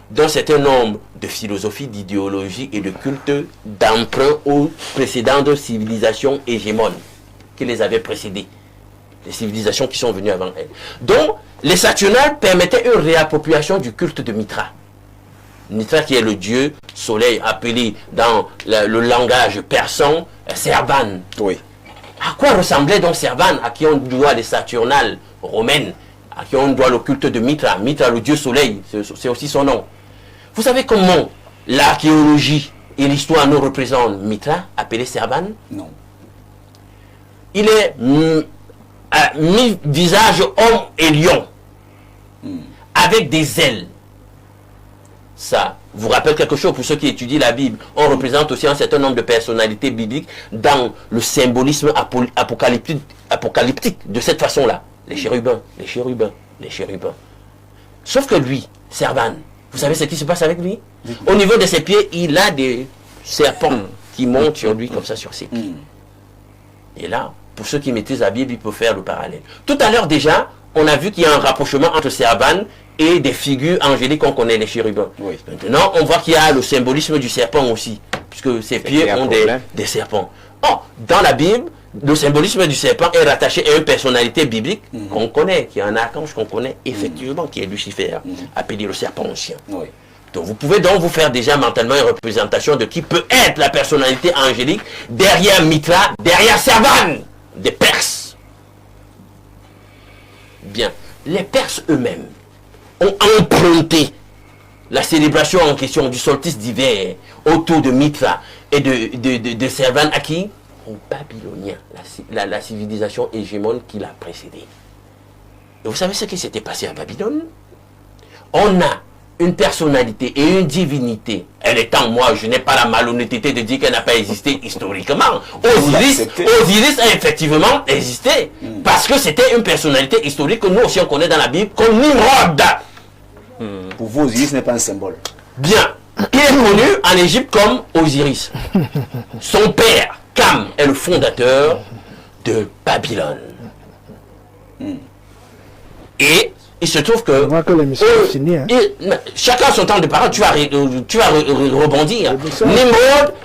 d'un certain nombre de philosophies, d'idéologies et de cultes d'emprunt aux précédentes civilisations hégémones qui les avaient précédées. Les civilisations qui sont venues avant elles. Donc, les Saturnales permettaient une réappropriation du culte de Mitra. Mitra qui est le dieu soleil appelé dans le langage persan Servan. Oui. À quoi ressemblait donc Servan, à qui on doit les Saturnales romaines, à qui on doit le culte de Mitra? Mitra, le dieu soleil, c'est aussi son nom. Vous savez comment l'archéologie et l'histoire nous représentent Mitra, appelé Servan? Non. Il est mi-visage homme et lion, avec des ailes. Ça vous rappelle quelque chose pour ceux qui étudient la Bible. On représente aussi un certain nombre de personnalités bibliques dans le symbolisme apocalyptique de cette façon-là. Les chérubins, les chérubins, les chérubins. Sauf que lui, Servan, vous savez ce qui se passe avec lui? Au niveau de ses pieds, il a des serpents qui montent sur lui comme ça sur ses pieds. Et là, pour ceux qui maîtrisent la Bible, ils peuvent faire le parallèle. Tout à l'heure déjà, on a vu qu'il y a un rapprochement entre Servan et des figures angéliques qu'on connaît, les chérubins. Oui. Maintenant, on voit qu'il y a le symbolisme du serpent aussi, puisque ses pieds ont des serpents. Or, dans la Bible, le symbolisme du serpent est rattaché à une personnalité biblique qu'on connaît, qui est un archange qu'on connaît effectivement, qui est Lucifer, appelé le serpent ancien. Oui. Donc vous pouvez donc vous faire déjà mentalement une représentation de qui peut être la personnalité angélique derrière Mitra, derrière Servan, des Perses. Bien, les Perses eux-mêmes ont emprunté la célébration en question du solstice d'hiver autour de Mitra et de Servan à qui? Aux Babyloniens, la civilisation hégémone qui l'a précédée. Et vous savez ce qui s'était passé à Babylone? On a une personnalité et une divinité. Elle étant, moi, je n'ai pas la malhonnêteté de dire qu'elle n'a pas existé historiquement. Osiris a effectivement existé. Parce que c'était une personnalité historique que nous aussi on connaît dans la Bible comme Nimrod. Pour vous, Osiris n'est pas un symbole. Bien. Il est connu en Égypte comme Osiris. Son père, Cam, est le fondateur de Babylone. Et il se trouve que... On voit que l'émission est finie. Hein. Chacun son temps de parole, tu vas rebondir.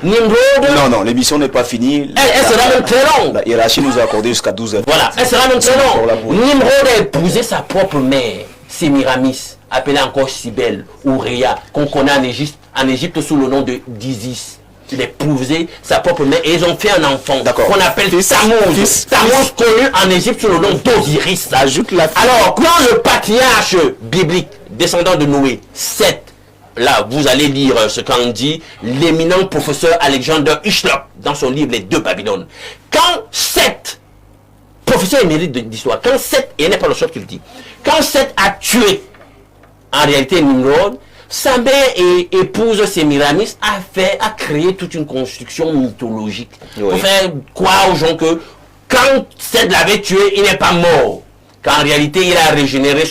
Nimrod... Non, l'émission n'est pas finie. Elle sera même très longue. La hiérarchie nous a accordé jusqu'à 12h. Voilà, elle sera même très longue. Nimrod a épousé sa propre mère, Sémiramis, appelée encore Cybèle, ou Rhea, qu'on connaît en Égypte sous le nom d'Isis. Il a épousé sa propre mère et ils ont fait un enfant qu'on appelle Tammuz. Tammuz connu en Égypte sous le nom d'Osiris. Alors, quand le patriarche biblique, descendant de Noé, Seth, là, vous allez lire ce qu'en dit l'éminent professeur Alexander Hislop dans son livre Les Deux Babylones. Quand Seth, professeur émérite d'histoire, quand Seth, et il n'est pas le seul qui le dit, quand Seth a tué en réalité Nimrod, sa mère et épouse Sémiramis a créé toute une construction mythologique pour faire croire aux gens que quand Seth l'avait tué, il n'est pas mort. Qu'en réalité, il a régénéré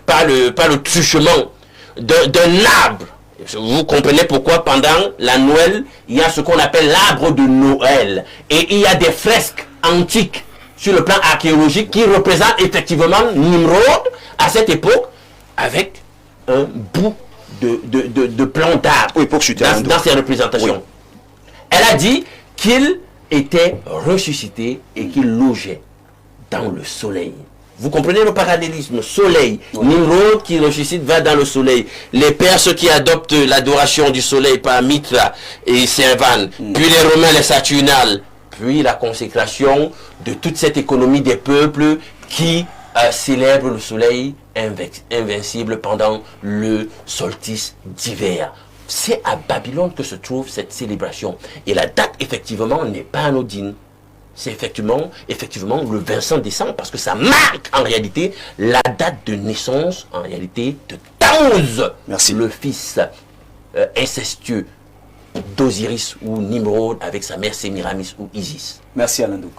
par le truchement d'un arbre. Vous comprenez pourquoi pendant la Noël, il y a ce qu'on appelle l'arbre de Noël. Et il y a des fresques antiques sur le plan archéologique qui représentent effectivement Nimrod à cette époque avec un bout de plan d'arbre dans ses représentations. Oui. Elle a dit qu'il était ressuscité et qu'il logeait dans le soleil. Vous comprenez le parallélisme? Soleil. Oui. Nimrod qui ressuscite va dans le soleil. Les Perses qui adoptent l'adoration du soleil par Mitra et Servan. Puis les Romains, les Saturnales. Puis la consécration de toute cette économie des peuples qui célèbre le soleil invincible pendant le solstice d'hiver. c'est à Babylone que se trouve cette célébration. Et la date, effectivement, n'est pas anodine. C'est effectivement le 25 décembre, parce que ça marque en réalité la date de naissance, en réalité, de Tammuz, le fils incestueux d'Osiris ou Nimrod avec sa mère Sémiramis ou Isis. Merci Alain Douk.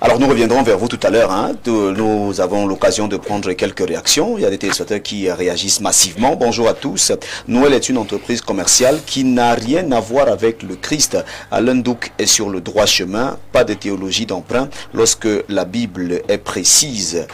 Alors nous reviendrons vers vous tout à l'heure. Nous avons l'occasion de prendre quelques réactions. Il y a des téléspectateurs qui réagissent massivement. Bonjour à tous. Noël est une entreprise commerciale qui n'a rien à voir avec le Christ. Alain Douk est sur le droit chemin. Pas de théologie d'emprunt lorsque la Bible est précise.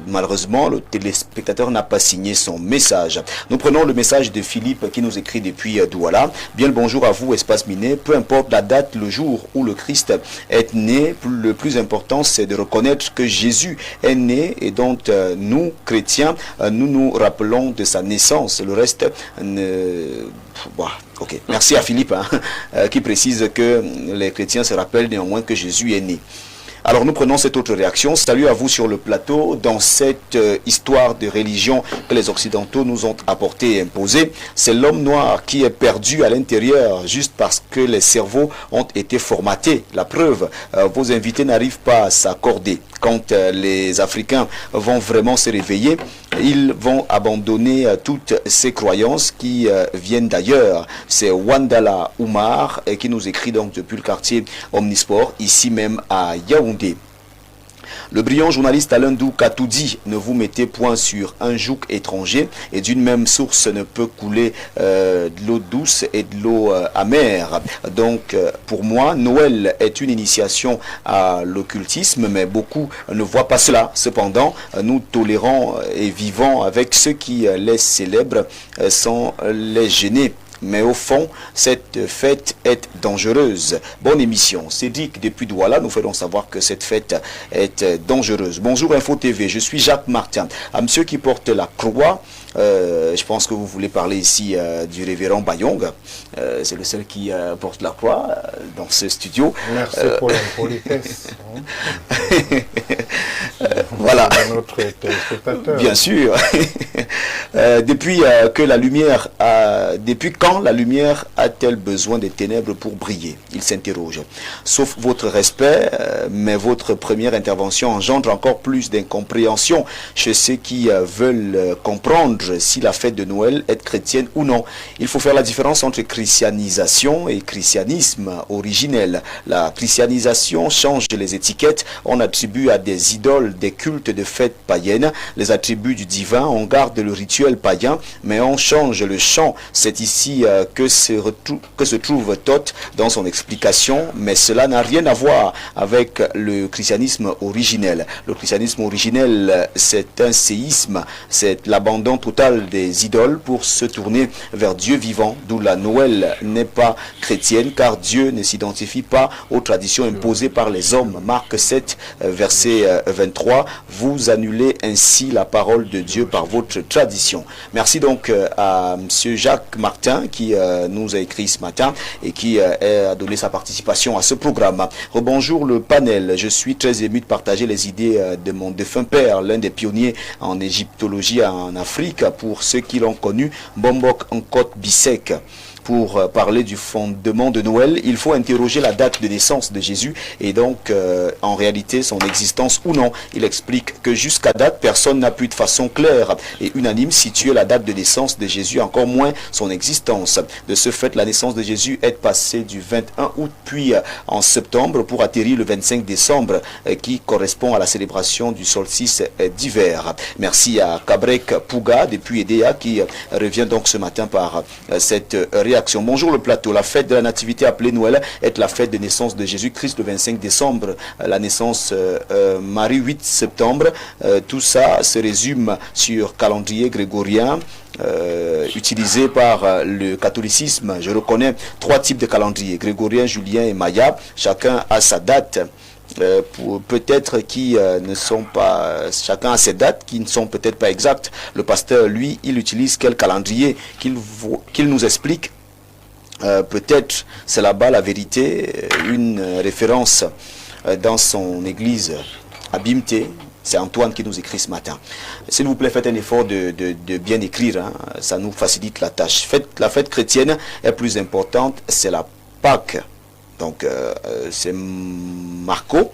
Malheureusement, le téléspectateur n'a pas signé son message. Nous prenons le message de Philippe qui nous écrit depuis Douala. Bien le bonjour à vous, Espace Miné. Peu importe la date, le jour où le Christ est né, le plus important, c'est de reconnaître que Jésus est né et dont nous, chrétiens, nous nous rappelons de sa naissance. Le reste, ok. Merci à Philippe qui précise que les chrétiens se rappellent néanmoins que Jésus est né. Alors nous prenons cette autre réaction. Salut à vous sur le plateau. Dans cette histoire de religion que les Occidentaux nous ont apportée et imposée, c'est l'homme noir qui est perdu à l'intérieur juste parce que les cerveaux ont été formatés. La preuve, vos invités n'arrivent pas à s'accorder. Quand les Africains vont vraiment se réveiller, ils vont abandonner toutes ces croyances qui viennent d'ailleurs. C'est Wandala Oumar qui nous écrit donc depuis le quartier Omnisport, ici même à Yaoundé. Le brillant journaliste Alain Douk a tout dit. Ne vous mettez point sur un joug étranger et d'une même source ne peut couler de l'eau douce et de l'eau amère. Donc pour moi, Noël est une initiation à l'occultisme, mais beaucoup ne voient pas cela. Cependant, nous tolérons et vivons avec ceux qui les célèbrent sans les gêner. Mais au fond, cette fête est dangereuse. Bonne émission. Cédric depuis Douala, nous faisons savoir que cette fête est dangereuse. Bonjour Info TV, je suis Jacques Martin. À monsieur qui porte la croix, je pense que vous voulez parler ici du révérend Bayong. C'est le seul qui porte la croix dans ce studio. Merci pour l'impolitesse. Voilà. Notre téléspectateur. Bien sûr. Depuis quand la lumière a-t-elle besoin des ténèbres pour briller? Il s'interroge. Sauf votre respect, mais votre première intervention engendre encore plus d'incompréhension chez ceux qui veulent comprendre si la fête de Noël est chrétienne ou non. Il faut faire la différence entre christianisation et christianisme originel. La christianisation change les étiquettes, on attribue à des idoles des cultes de fêtes païennes les attributs du divin, on garde le rituel païen, mais on change le chant. C'est ici que se trouve Thoth dans son explication, mais cela n'a rien à voir avec le christianisme originel. Le christianisme originel, c'est un séisme, c'est l'abandon total des idoles pour se tourner vers Dieu vivant, d'où la Noël n'est pas chrétienne, car Dieu ne s'identifie pas aux traditions imposées par les hommes. Marc 7, verset 23, vous annulez ainsi la parole de Dieu par votre tradition. Merci donc à M. Jacques Martin qui nous a écrit ce matin et qui a donné sa participation à ce programme. Rebonjour le panel, je suis très ému de partager les idées de mon défunt père, l'un des pionniers en égyptologie en Afrique, pour ceux qui l'ont connu, Bombok Nkot Bisek. Pour parler du fondement de Noël, il faut interroger la date de naissance de Jésus et donc en réalité son existence ou non. Il explique que jusqu'à date, personne n'a pu de façon claire et unanime situer la date de naissance de Jésus, encore moins son existence. De ce fait, la naissance de Jésus est passée du 21 août puis en septembre pour atterrir le 25 décembre qui correspond à la célébration du solstice d'hiver. Merci à Kabrek Pouga depuis Edea qui revient donc ce matin par cette réaction. Bonjour le plateau. La fête de la nativité appelée Noël est la fête de naissance de Jésus-Christ le 25 décembre. La naissance Marie 8 septembre. Tout ça se résume sur calendrier grégorien utilisé par le catholicisme. Je reconnais 3 types de calendriers, grégorien, julien et maya. Chacun a sa date. Peut-être qui ne sont pas, chacun a ses dates qui ne sont peut-être pas exactes. Le pasteur, lui, il utilise quel calendrier qu'il nous explique. Peut-être c'est là-bas la vérité, une référence dans son église à Bimté, C'est Antoine qui nous écrit ce matin. S'il vous plaît, faites un effort de bien écrire. Hein. Ça nous facilite la tâche. La fête chrétienne est plus importante, c'est la Pâques. Donc, c'est Marco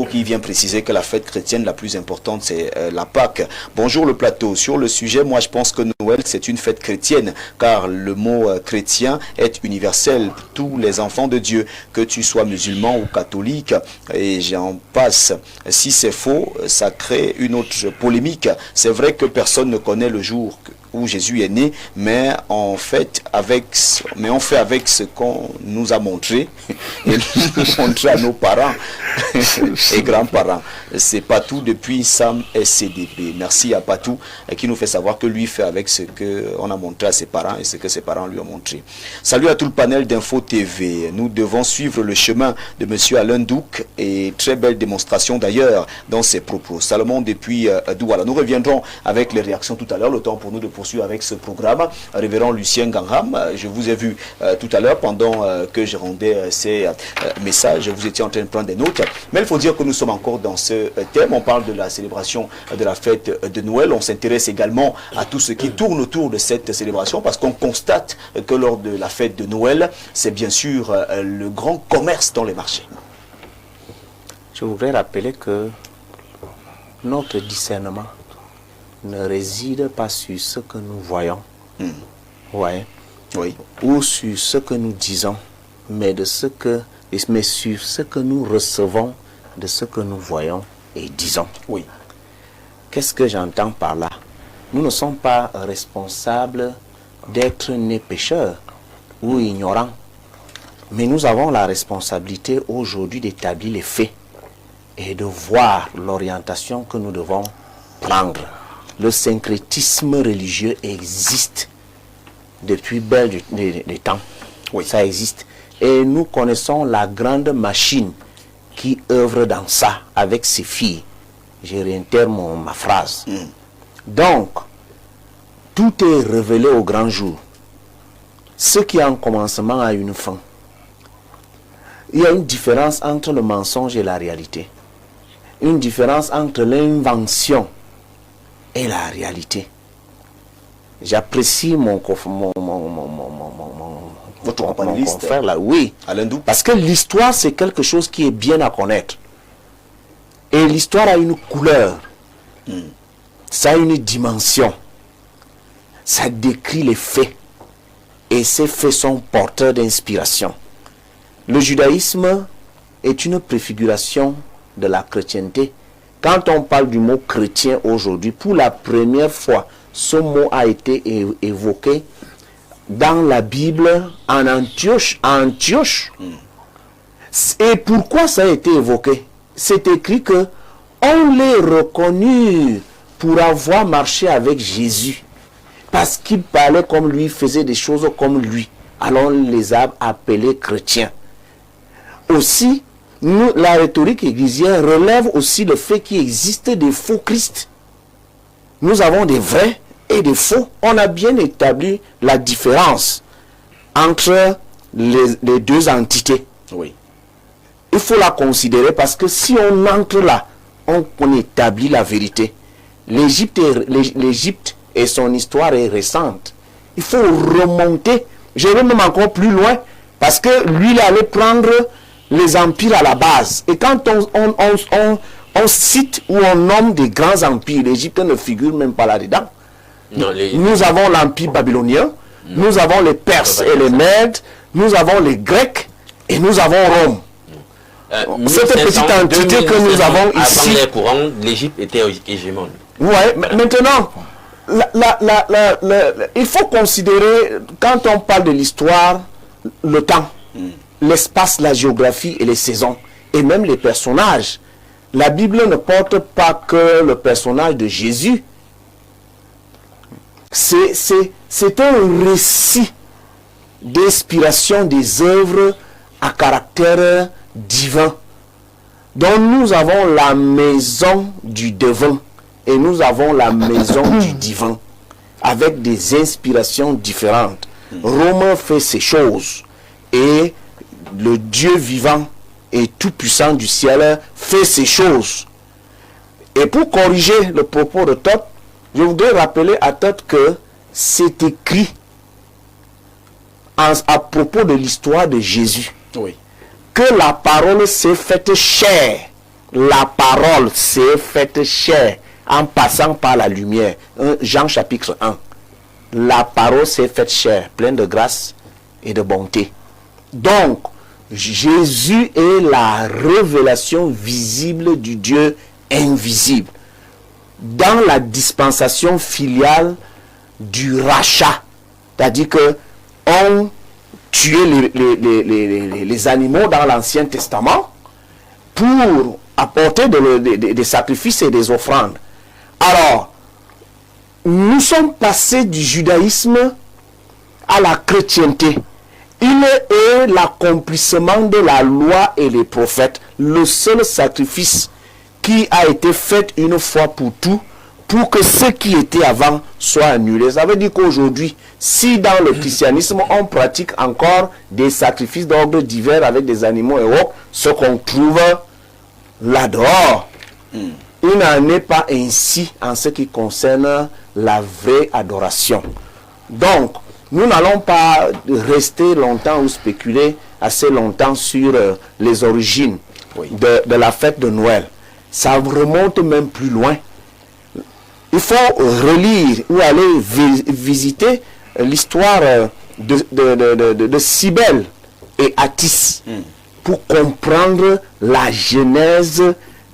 qui vient préciser que la fête chrétienne la plus importante, c'est la Pâques. Bonjour le plateau. Sur le sujet, moi je pense que Noël, c'est une fête chrétienne, car le mot chrétien est universel. Tous les enfants de Dieu, que tu sois musulman ou catholique, et j'en passe. Si c'est faux, ça crée une autre polémique. C'est vrai que personne ne connaît le jour où Jésus est né, mais on fait avec ce qu'on nous a montré et nous montré à nos parents et grands-parents. C'est Patou depuis Sam SCDP. Merci à Patou qui nous fait savoir que lui fait avec ce qu'on a montré à ses parents et ce que ses parents lui ont montré. Salut à tout le panel d'Info TV. Nous devons suivre le chemin de M. Alain Douc et très belle démonstration d'ailleurs dans ses propos. Salomon depuis Douala. Nous reviendrons avec les réactions tout à l'heure. Le temps pour nous de poursuivre avec ce programme. Révérend Lucien Gangham, je vous ai vu tout à l'heure pendant que je rendais ces messages, vous étiez en train de prendre des notes, mais il faut dire que nous sommes encore dans ce thème. On parle de la célébration de la fête de Noël, on s'intéresse également à tout ce qui tourne autour de cette célébration, parce qu'on constate que lors de la fête de Noël, c'est bien sûr le grand commerce dans les marchés. Je voudrais rappeler que notre discernement ne réside pas sur ce que nous voyons, ouais, oui, ou sur ce que nous disons, mais sur ce que nous recevons de ce que nous voyons et disons. Oui. Qu'est-ce que j'entends par là? Nous ne sommes pas responsables d'être nés pécheurs ou ignorants, mais nous avons la responsabilité aujourd'hui d'établir les faits et de voir l'orientation que nous devons prendre. Le syncrétisme religieux existe depuis bien des temps. Oui, ça existe. Et nous connaissons la grande machine qui œuvre dans ça avec ses filles. Je réitère ma phrase. Donc, tout est révélé au grand jour. Ce qui a un commencement a une fin. Il y a une différence entre le mensonge et la réalité. Une différence entre l'invention et la réalité. J'apprécie mon confrère là, oui, parce que l'histoire c'est quelque chose qui est bien à connaître. Et l'histoire a une couleur, ça a une dimension, ça décrit les faits, et ces faits sont porteurs d'inspiration. Le judaïsme est une préfiguration de la chrétienté. Quand on parle du mot chrétien aujourd'hui, pour la première fois, ce mot a été évoqué dans la Bible en Antioche. Et pourquoi ça a été évoqué? C'est écrit que on les reconnut pour avoir marché avec Jésus. Parce qu'il parlait comme lui, faisait des choses comme lui. Alors on les a appelés chrétiens. Aussi, la rhétorique églisienne relève aussi le fait qu'il existe des faux Christ. Nous avons des vrais et des faux. On a bien établi la différence entre les deux entités. Oui. Il faut la considérer parce que si on entre là, on établit la vérité. L'Égypte et son histoire est récente. Il faut remonter. Je vais même encore plus loin parce que lui, il allait prendre les empires à la base. Et quand on cite ou on nomme des grands empires, l'Égypte ne figure même pas là-dedans. Nous avons l'empire babylonien, nous avons les Perses et les Mèdes, nous avons les Grecs et nous avons Rome. Cette petite entité que nous avons ici. Avant les courants, l'Égypte était hégémone. Ouais, maintenant, il faut considérer, quand on parle de l'histoire, le temps, l'espace, la géographie et les saisons, et même les personnages. La Bible ne porte pas que le personnage de Jésus. C'est un récit d'inspiration des œuvres à caractère divin. Donc nous avons la maison du devin et nous avons la maison du divin avec des inspirations différentes. Rome fait ces choses et le Dieu vivant et tout puissant du ciel fait ces choses. Et pour corriger le propos de Todd, je voudrais rappeler à Todd que c'est écrit à propos de l'histoire de Jésus. Oui. Que la parole s'est faite chair. La parole s'est faite chair en passant par la lumière. Jean chapitre 1. La parole s'est faite chair, pleine de grâce et de bonté. Donc, Jésus est la révélation visible du Dieu invisible. Dans la dispensation filiale du rachat, c'est-à-dire que on tuait les animaux dans l'Ancien Testament pour apporter des sacrifices et des offrandes. Alors, nous sommes passés du judaïsme à la chrétienté. Il est l'accomplissement de la loi et les prophètes, le seul sacrifice qui a été fait une fois pour tout, pour que ce qui était avant soit annulé. Ça veut dire qu'aujourd'hui, si dans le christianisme, on pratique encore des sacrifices d'ordre divers avec des animaux et autres, ce qu'on trouve là dehors, il n'en est pas ainsi en ce qui concerne la vraie adoration. Donc, nous n'allons pas rester longtemps ou spéculer assez longtemps sur les origines de la fête de Noël. Ça remonte même plus loin. Il faut relire ou aller visiter l'histoire de Cybèle et Attis pour comprendre la genèse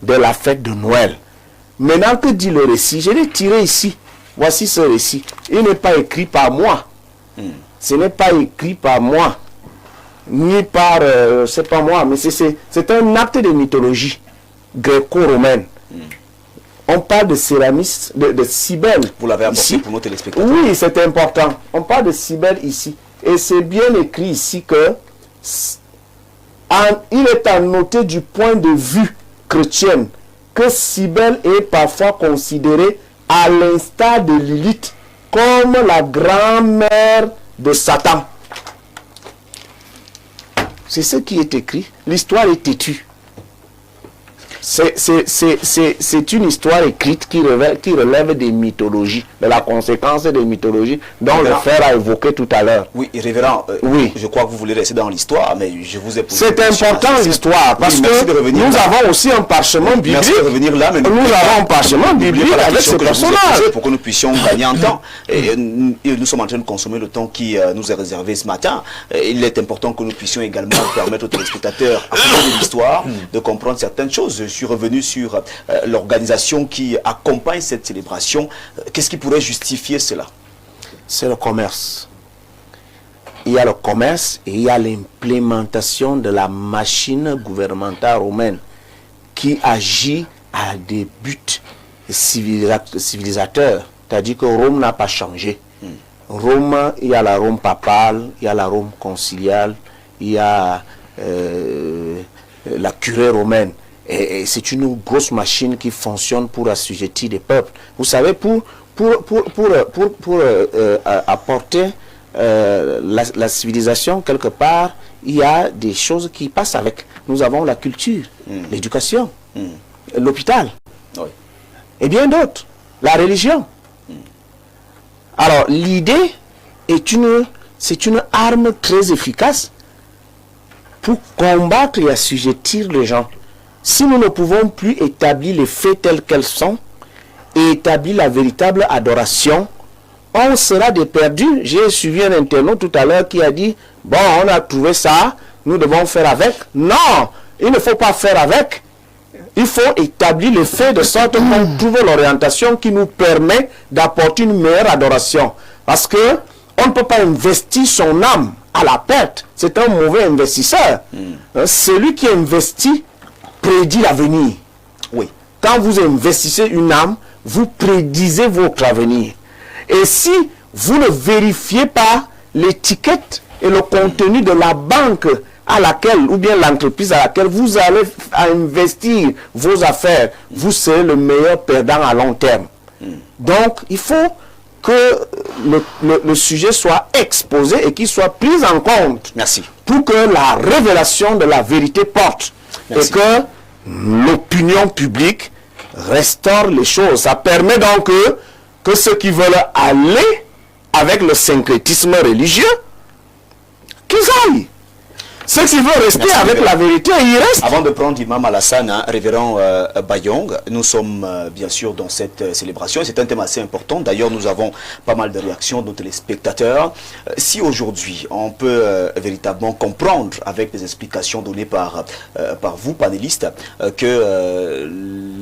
de la fête de Noël. Maintenant que dit le récit, je l'ai tiré ici. Voici ce récit. Il n'est pas écrit par moi. Ce n'est pas écrit par moi. Ni par, c'est pas moi, mais c'est un acte de mythologie gréco-romaine. On parle de Séramis, de Cybèle. Vous l'avez apporté pour nos téléspectateurs. Oui, c'est important. On parle de Cybèle ici. Et c'est bien écrit ici que il est à noter du point de vue chrétien que Cybèle est parfois considérée à l'instar de Lilith comme la grand-mère de Satan. C'est ce qui est écrit. L'histoire est têtue. C'est une histoire écrite qui relève des mythologies, de la conséquence des mythologies dont le frère a évoqué tout à l'heure. Oui, révérend, oui. Je crois que vous voulez rester dans l'histoire, mais je vous ai posé. C'est important l'histoire, parce que nous avons aussi un parchemin biblique. Merci de revenir là, mais nous avons un parchemin biblique avec ce personnage. Pour que nous puissions gagner en temps. Et nous sommes en train de consommer le temps qui nous est réservé ce matin. Il est important que nous puissions également permettre aux téléspectateurs, à propos de l'histoire, de comprendre certaines choses. Je suis revenu sur l'organisation qui accompagne cette célébration. Qu'est-ce qui pourrait justifier cela? C'est le commerce. Il y a le commerce et il y a l'implémentation de la machine gouvernementale romaine qui agit à des buts civilisateurs. C'est-à-dire que Rome n'a pas changé. Rome, il y a la Rome papale, il y a la Rome conciliale, il y a la curée romaine. Et c'est une grosse machine qui fonctionne pour assujettir des peuples. Vous savez, pour apporter la civilisation quelque part, il y a des choses qui passent avec. Nous avons la culture, l'éducation, l'hôpital, et bien d'autres, la religion. Alors, l'idée c'est une arme très efficace pour combattre et assujettir les gens. Si nous ne pouvons plus établir les faits tels qu'elles sont et établir la véritable adoration, on sera des perdus. J'ai suivi un internaute tout à l'heure qui a dit, bon, on a trouvé ça, nous devons faire avec. Non, il ne faut pas faire avec. Il faut établir les faits de sorte qu'on trouve l'orientation qui nous permet d'apporter une meilleure adoration. Parce que on ne peut pas investir son âme à la perte. C'est un mauvais investisseur. Celui qui investit prédit l'avenir. Oui. Quand vous investissez une âme, vous prédisez votre avenir. Et si vous ne vérifiez pas l'étiquette et le contenu de la banque à laquelle, ou bien l'entreprise à laquelle vous allez investir vos affaires, vous serez le meilleur perdant à long terme. Donc, il faut que le sujet soit exposé et qu'il soit pris en compte. Merci. Pour que la révélation de la vérité porte. Merci. Et que l'opinion publique restaure les choses. Ça permet donc que ceux qui veulent aller avec le syncrétisme religieux, qu'ils aillent. Ceux qui veulent rester avec la vérité, ils restent. Avant de prendre Imam Alassane, révérend Bayong, nous sommes bien sûr dans cette célébration. C'est un thème assez important. D'ailleurs, nous avons pas mal de réactions de nos téléspectateurs. Si aujourd'hui, on peut véritablement comprendre avec les explications données par vous, panélistes, que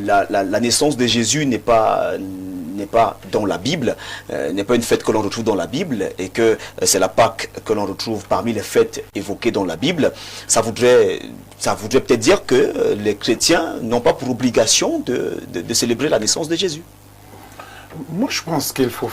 la naissance de Jésus n'est pas dans la Bible, n'est pas une fête que l'on retrouve dans la Bible, et que c'est la Pâque que l'on retrouve parmi les fêtes évoquées dans la Bible, ça voudrait peut-être dire que les chrétiens n'ont pas pour obligation de célébrer la naissance de Jésus. Moi, je pense qu'il faut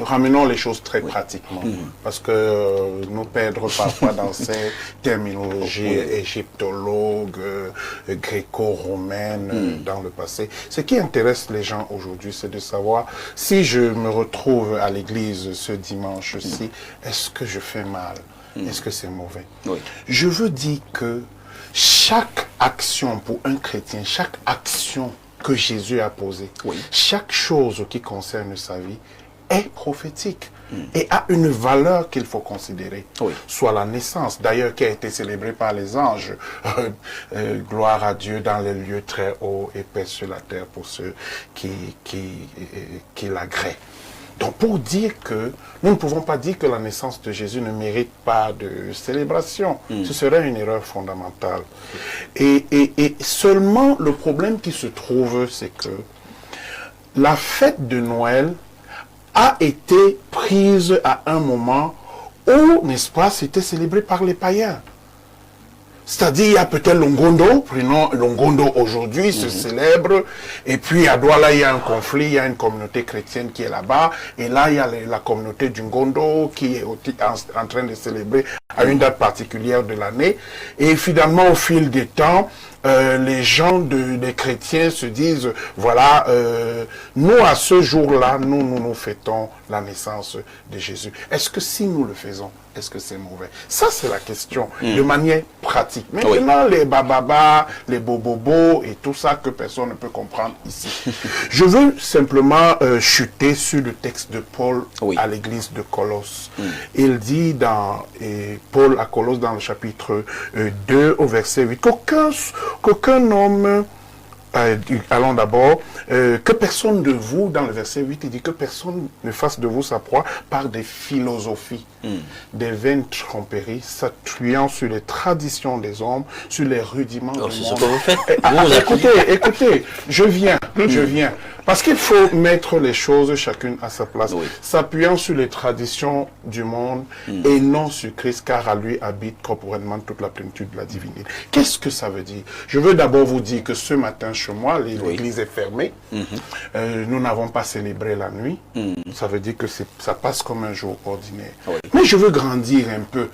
ramenons les choses très pratiquement, parce que nous perdre parfois dans ces terminologies égyptologues, gréco-romaines dans le passé. Ce qui intéresse les gens aujourd'hui, c'est de savoir si je me retrouve à l'église ce dimanche-ci, est-ce que je fais mal? Est-ce que c'est mauvais? Je veux dire que chaque action pour un chrétien, chaque action que Jésus a posée, chaque chose qui concerne sa vie est prophétique et a une valeur qu'il faut considérer, soit la naissance, d'ailleurs qui a été célébrée par les anges, gloire à Dieu dans les lieux très hauts et paix sur la terre pour ceux qui l'agréent. Donc pour dire que nous ne pouvons pas dire que la naissance de Jésus ne mérite pas de célébration, ce serait une erreur fondamentale. Et seulement le problème qui se trouve, c'est que la fête de Noël a été prise à un moment où, n'est-ce pas, c'était célébré par les païens. C'est-à-dire, il y a peut-être Longondo, prenons Longondo aujourd'hui, se célèbre, et puis à Douala, il y a un conflit, il y a une communauté chrétienne qui est là-bas, et là, il y a la communauté du Ngondo qui est en train de célébrer à une date particulière de l'année, et finalement, au fil des temps, les gens des chrétiens se disent, voilà, nous à ce jour-là, nous fêtons la naissance de Jésus. Est-ce que si nous le faisons, est-ce que c'est mauvais? Ça, c'est la question, de manière pratique. Maintenant, les bababa, les bobobos et tout ça que personne ne peut comprendre ici. Je veux simplement chuter sur le texte de Paul à l'église de Colosse. Il dit dans Paul à Colosse, dans le chapitre 2 au verset 8, qu'aucun homme, allons d'abord, que personne de vous, dans le verset 8, il dit que personne ne fasse de vous sa proie par des philosophies, des vaines tromperies, s'appuyant sur les traditions des hommes, sur les rudiments du monde. C'est ce que vous faites. Écoutez, je viens. Parce qu'il faut mettre les choses chacune à sa place, s'appuyant sur les traditions du monde et non sur Christ, car à lui habite corporellement toute la plénitude de la divinité. Qu'est-ce que ça veut dire? Je veux d'abord vous dire que ce matin chez moi, l'église est fermée. Nous n'avons pas célébré la nuit. Ça veut dire que ça passe comme un jour ordinaire. Mais je veux grandir un peu.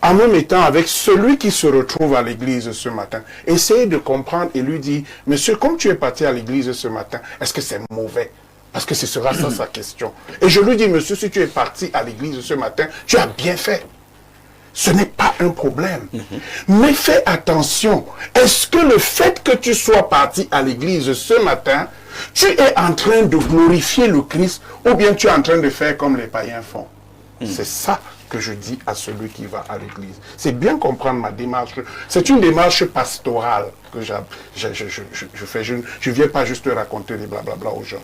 En même temps, avec celui qui se retrouve à l'église ce matin, essayez de comprendre et lui dire, monsieur, comme tu es parti à l'église ce matin, est-ce que c'est mauvais? Parce que ce sera ça sa question. Et je lui dis, monsieur, si tu es parti à l'église ce matin, tu as bien fait. Ce n'est pas un problème. Mais fais attention. Est-ce que le fait que tu sois parti à l'église ce matin, tu es en train de glorifier le Christ ou bien tu es en train de faire comme les païens font? C'est ça que je dis à celui qui va à l'église. C'est bien comprendre ma démarche. C'est une démarche pastorale que je fais. Je ne viens pas juste raconter des blablabla aux gens.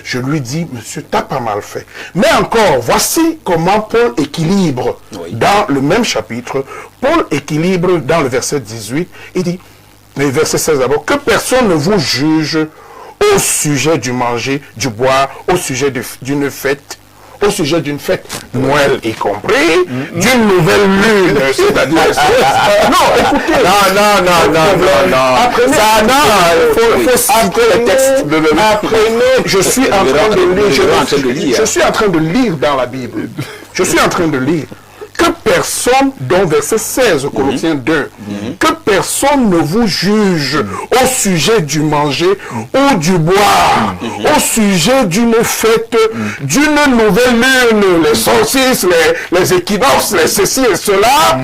Je lui dis, monsieur, t'as pas mal fait. Mais encore, voici comment Paul équilibre. Dans le même chapitre, Paul équilibre dans le verset 18, il dit, le verset 16 d'abord, que personne ne vous juge au sujet du manger, du boire, au sujet d'une fête, au sujet d'une fête, Noël y compris, d'une nouvelle lune, c'est-à-dire... Non, écoutez... Non. Apprenez... Il faut citer le texte. Apprenez, je suis en train de lire. Je suis en train de lire dans la Bible. Je suis en train de lire. Que personne, dans verset 16, Colossiens 2, que personne ne vous juge au sujet du manger ou du boire, au sujet d'une fête, d'une nouvelle lune, les solstices, les équinoxes, les ceci et cela,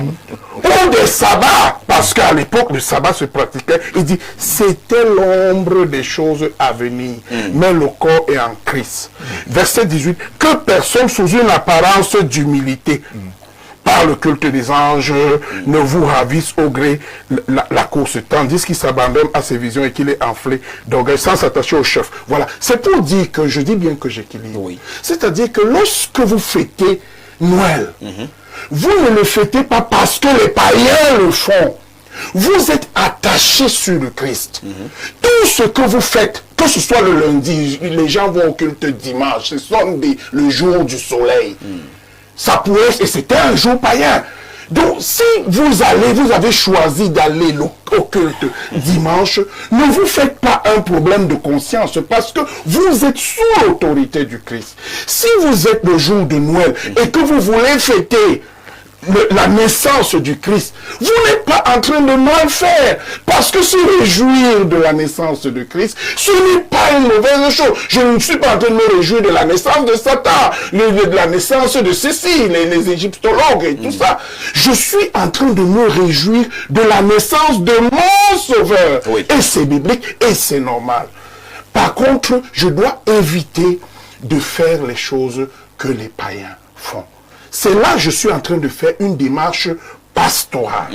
ou des sabbats, parce qu'à l'époque, le sabbat se pratiquait. Il dit, c'était l'ombre des choses à venir, mais le corps est en Christ. Verset 18, que personne sous une apparence d'humilité, par le culte des anges, ne vous ravisse au gré la course, tandis qu'il s'abandonne à ses visions et qu'il est enflé d'orgueil sans s'attacher au chef. Voilà, c'est pour dire que, je dis bien que j'équilibre. Oui. C'est-à-dire que lorsque vous fêtez Noël, vous ne le fêtez pas parce que les païens le font. Vous êtes attachés sur le Christ. Tout ce que vous faites, que ce soit le lundi, les gens vont au culte dimanche, ce sont le jour du soleil. Ça pourrait, et c'était un jour païen. Donc, si vous avez choisi d'aller au culte dimanche, ne vous faites pas un problème de conscience parce que vous êtes sous l'autorité du Christ. Si vous êtes le jour de Noël et que vous voulez fêter la naissance du Christ, vous n'êtes pas en train de mal faire, parce que se réjouir de la naissance de Christ, ce n'est pas une mauvaise chose. Je ne suis pas en train de me réjouir de la naissance de Satan, de la naissance de ceci, les égyptologues et tout ça. Je suis en train de me réjouir de la naissance de mon Sauveur. Oui. Et c'est biblique et c'est normal. Par contre, je dois éviter de faire les choses que les païens font. C'est là que je suis en train de faire une démarche pastorale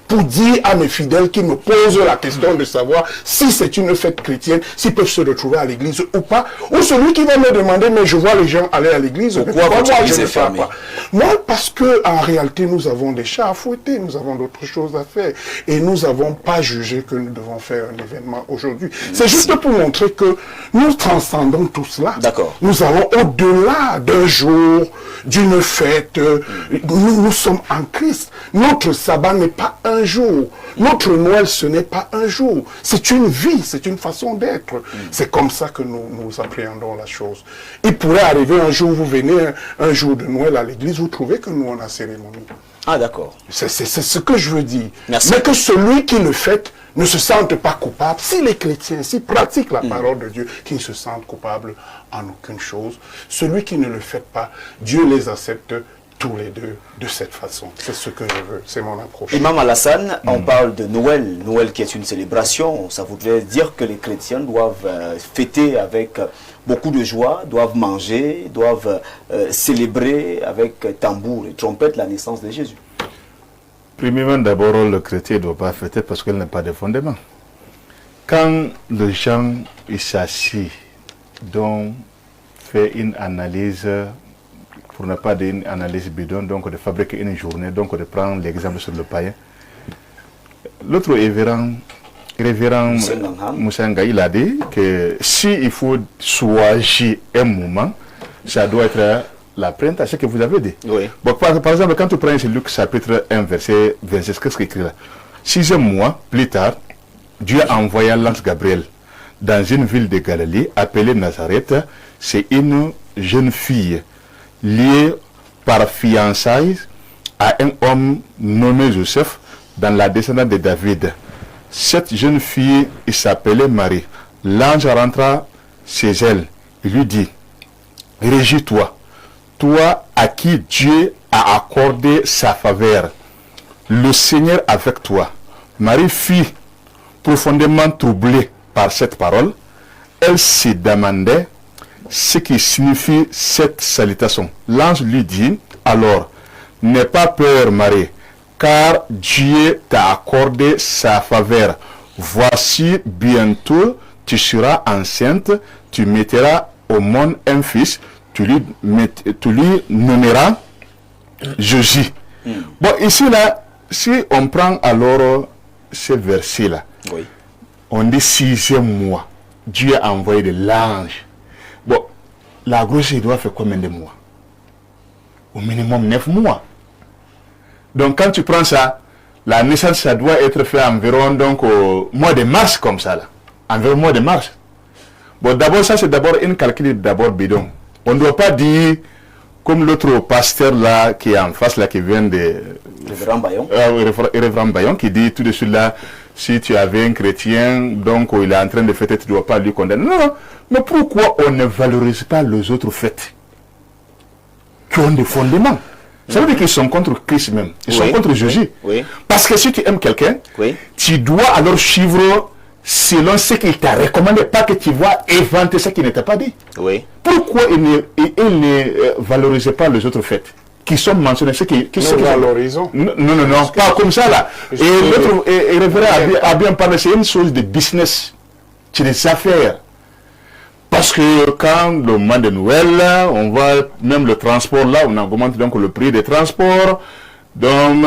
pour dire à mes fidèles qui me posent la question de savoir si c'est une fête chrétienne, s'ils peuvent se retrouver à l'église ou pas, ou celui qui va me demander, mais je vois les gens aller à l'église, pourquoi moi je ne fais pas? Moi, parce que en réalité, nous avons des chats à fouetter, nous avons d'autres choses à faire, et nous n'avons pas jugé que nous devons faire un événement aujourd'hui. C'est juste pour montrer que nous transcendons tout cela. D'accord. Nous allons au-delà d'un jour, d'une fête. Nous sommes en Christ. Notre sabbat n'est pas un jour. Notre Noël, ce n'est pas un jour. C'est une vie, c'est une façon d'être. C'est comme ça que nous appréhendons la chose. Il pourrait arriver un jour, vous venez un jour de Noël à l'église, vous trouvez que nous, on a cérémonie. Ah, d'accord. C'est ce que je veux dire. Merci. Mais que celui qui le fait ne se sente pas coupable. Si les chrétiens, s'ils pratiquent la parole de Dieu, qu'ils ne se sentent coupables en aucune chose, celui qui ne le fait pas, Dieu les accepte tous les deux de cette façon. C'est ce que je veux, c'est mon approche. Imam Alassane, on parle de Noël, Noël qui est une célébration, ça voudrait dire que les chrétiens doivent fêter avec beaucoup de joie, doivent manger, doivent célébrer avec tambour et trompette la naissance de Jésus. Premièrement, d'abord, le chrétien ne doit pas fêter parce qu'il n'a pas de fondement. Quand le gens s'assit, donc fait une analyse, pour ne pas dire une analyse bidon, donc de fabriquer une journée, donc de prendre l'exemple sur le païen. L'autre révérend Moussanga, il a dit que s'il faut choisir un moment, ça doit être la printemps, ce que vous avez dit. Oui. Bon, par exemple, quand tu prends Luc chapitre 1, verset 26, qu'est-ce qu'il écrit là? 6e mois plus tard, Dieu a envoyé l'ange Gabriel dans une ville de Galilée appelée Nazareth. C'est une jeune fille liée par fiançailles à un homme nommé Joseph dans la descendance de David. Cette jeune fille, il s'appelait Marie. L'ange rentra chez elle. Il lui dit, réjouis-toi, toi à qui Dieu a accordé sa faveur. Le Seigneur avec toi. Marie fut profondément troublée par cette parole. Elle se demandait ce qui signifie cette salutation. L'ange lui dit, alors, n'aie pas peur Marie, car Dieu t'a accordé sa faveur. Voici, bientôt, tu seras enceinte, tu mettras au monde un fils, tu lui nommeras Jésus. Bon, ici, là, si on prend alors ce verset-là, oui. On dit 6e mois, Dieu a envoyé de l'ange. Bon, la grossesse doit faire combien de mois? Au minimum 9 mois. Donc quand tu prends ça, la naissance, ça doit être fait environ donc au mois de mars comme ça là. Environ mois de mars. Bon, d'abord ça c'est d'abord une calcul d'abord bidon. On ne doit pas dire comme l'autre pasteur là qui est en face là qui vient de Révérend Bayon. Révérend Bayon qui dit tout de suite là, si tu avais un chrétien, donc il est en train de fêter, tu ne dois pas lui condamner. Non, mais pourquoi on ne valorise pas les autres fêtes qui ont des fondements? Ça veut dire qu'ils sont contre Christ même. Ils sont contre Jésus. Oui. Parce que si tu aimes quelqu'un, tu dois alors suivre selon ce qu'il t'a recommandé, pas que tu vas inventer ce qui n'était pas dit. Oui. Pourquoi il ne valorise pas les autres fêtes qui sont mentionnées, Nous valorisons. Non, pas comme ça là. Et l'autre révérend a bien parlé, c'est une chose de business, c'est des affaires. Parce que quand le mois de Noël, on va, même le transport là, on augmente donc le prix des transports, donc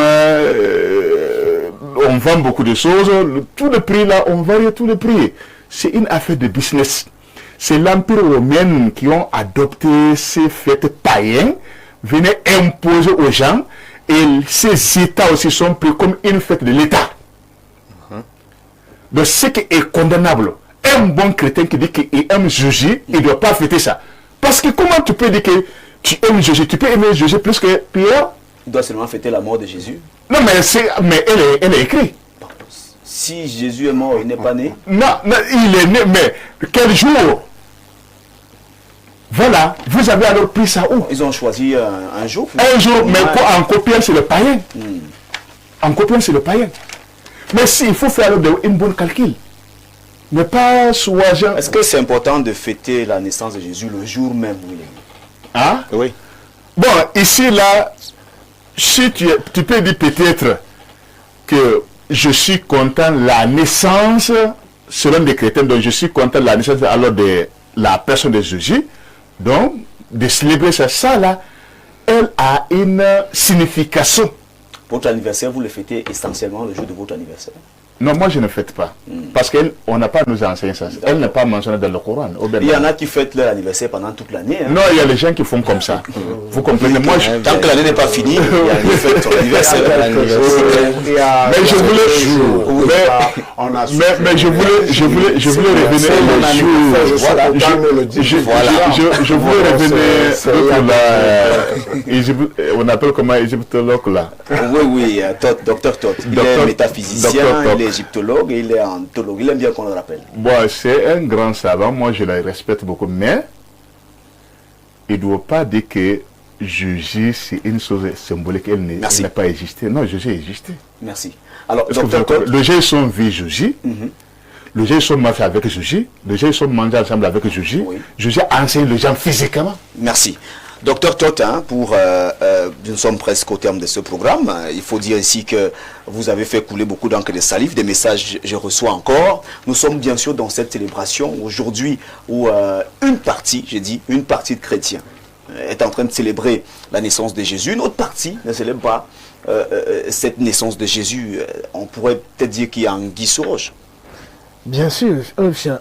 on vend beaucoup de choses, tout le prix là, on varie tout le prix. C'est une affaire de business. C'est l'Empire romain qui ont adopté ces fêtes païennes, venaient imposer aux gens, et ces États aussi sont pris comme une fête de l'État. Donc ce qui est condamnable, un bon chrétien qui dit qu'il aime Jésus, il ne doit pas fêter ça. Parce que comment tu peux dire que tu aimes Jésus? Tu peux aimer Jésus plus que Pierre? Il doit seulement fêter la mort de Jésus. Non, mais elle est écrite. Si Jésus est mort, il n'est pas né. Non, il est né, mais quel jour? Voilà, vous avez alors pris ça où? Ils ont choisi un jour. Un jour, mais quoi, en copiant, c'est le païen. En copiant, c'est le païen. Mais si, il faut faire une bonne calcul. Ne pas soulager. Est-ce que c'est important de fêter la naissance de Jésus le jour même où il est né? Hein? Oui. Bon, ici, là, si tu peux dire peut-être que je suis content de la naissance, selon les chrétiens, donc je suis content de la naissance alors de la personne de Jésus, donc de célébrer ça là, elle a une signification. Votre anniversaire, vous le fêtez essentiellement le jour de votre anniversaire? Non, moi je ne fête pas. Parce qu'on n'a pas nous enseigné ça. Elle n'est pas mentionnée dans le Coran. Il y en a qui fêtent leur anniversaire pendant toute l'année. Non, il y a les gens qui font comme ça. Vous comprenez? Moi, tant que l'année n'est pas finie, il fête son anniversaire. Mais je voulais. Mais je voulais revenir. Je voulais revenir. On appelle comment égyptologue là? Oui, docteur Todd. Il est métaphysicien, il est égyptologue et il est anthologue. Il aime bien qu'on le rappelle. Bon, c'est un grand savant, moi je le respecte beaucoup, mais il ne doit pas dire que Jésus c'est une chose symbolique, elle n'a pas existé. Non, Jésus a existé. Merci. Alors, docteur Todd, les gens sont vus Jésus, les gens sont marchés avec Jésus, les gens sont mangés ensemble avec Jésus. Jésus enseigne les gens physiquement. Merci. Docteur Todd, nous sommes presque au terme de ce programme. Il faut dire ici que vous avez fait couler beaucoup d'encre de salive, des messages je reçois encore. Nous sommes bien sûr dans cette célébration aujourd'hui où une partie de chrétiens est en train de célébrer la naissance de Jésus. Une autre partie ne célèbre pas cette naissance de Jésus. On pourrait peut-être dire qu'il y a un anguille sous roche. Bien sûr,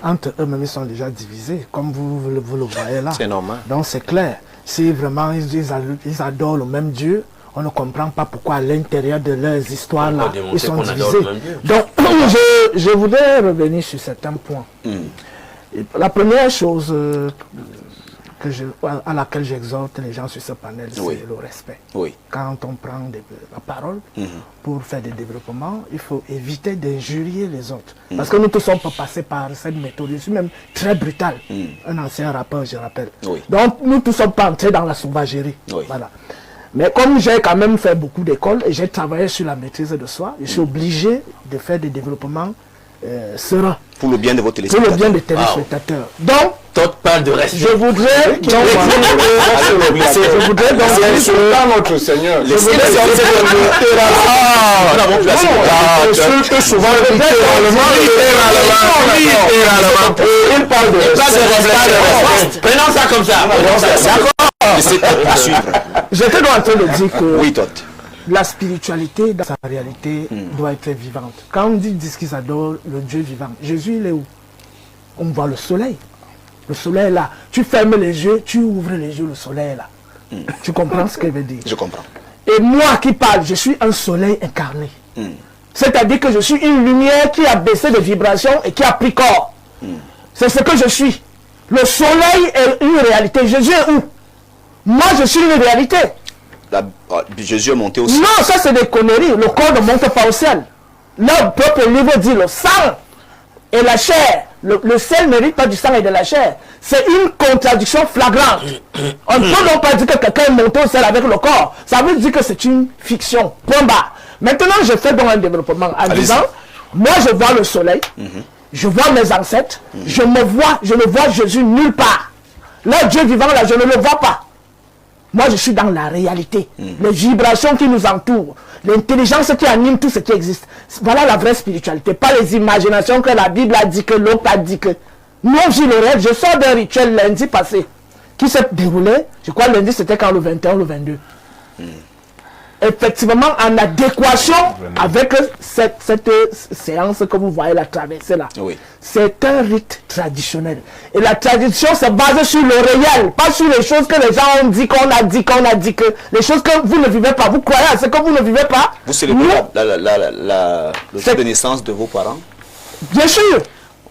entre eux-mêmes, ils sont déjà divisés, comme vous le voyez là. C'est normal. Donc c'est clair. Si vraiment ils adorent le même Dieu, on ne comprend pas pourquoi à l'intérieur de leurs histoires là, ils sont divisés. Donc je voudrais revenir sur certains points. La première chose à laquelle j'exhorte les gens sur ce panel, c'est le respect. Quand on prend la parole pour faire des développements, il faut éviter d'injurier les autres. Parce que nous tous sommes pas passés par cette méthode. Je suis même très brutal. Un ancien rappeur, je rappelle. Donc nous tous sommes pas entrés dans la sauvagerie. Voilà. Mais comme j'ai quand même fait beaucoup d'écoles et j'ai travaillé sur la maîtrise de soi, je suis obligé de faire des développements sereins. Pour le bien de vos téléspectateurs. Pour le bien des téléspectateurs. Donc, parle de respect. Je voudrais donc notre Seigneur. Il parle de respect. Prenons ça comme ça. J'étais en train de dire que oui, Todd. La spiritualité dans sa réalité doit être vivante. Quand on dit qu'ils adorent le Dieu vivant, Jésus il est où? On voit le soleil. Le soleil est là. Tu fermes les yeux, tu ouvres les yeux, le soleil est là. Tu comprends ce que je veux dire? Je comprends. Et moi qui parle, je suis un soleil incarné. C'est-à-dire que je suis une lumière qui a baissé de vibration et qui a pris corps. C'est ce que je suis. Le soleil est une réalité. Jésus est où? Moi, je suis une réalité. Jésus est monté au ciel. Non, ça c'est des conneries. Le corps ne monte pas au ciel. Le peuple libre dit le sang et la chair. Le ciel ne mérite pas du sang et de la chair. C'est une contradiction flagrante. On ne peut donc pas dire que quelqu'un est monté au ciel avec le corps. Ça veut dire que c'est une fiction. Point barre. Maintenant, je fais donc un développement en disant, moi je vois le soleil, je vois mes ancêtres, je ne vois Jésus nulle part. Là, Dieu vivant, là, je ne le vois pas. Moi, je suis dans la réalité. Les vibrations qui nous entourent, l'intelligence qui anime tout ce qui existe. Voilà la vraie spiritualité. Pas les imaginations que la Bible a dit, que l'autre a dit que... Nous, on vit le rêve. Je sors d'un rituel lundi passé qui s'est déroulé. Je crois lundi, c'était quand le 21 ou le 22. Effectivement, en adéquation avec cette séance que vous voyez la traversée là. Oui. C'est un rite traditionnel. Et la tradition se base sur le réel, pas sur les choses que les gens ont dit, qu'on a dit, que les choses que vous ne vivez pas. Vous croyez à ce que vous ne vivez pas. Vous célébrez le jour de naissance de vos parents? Bien sûr.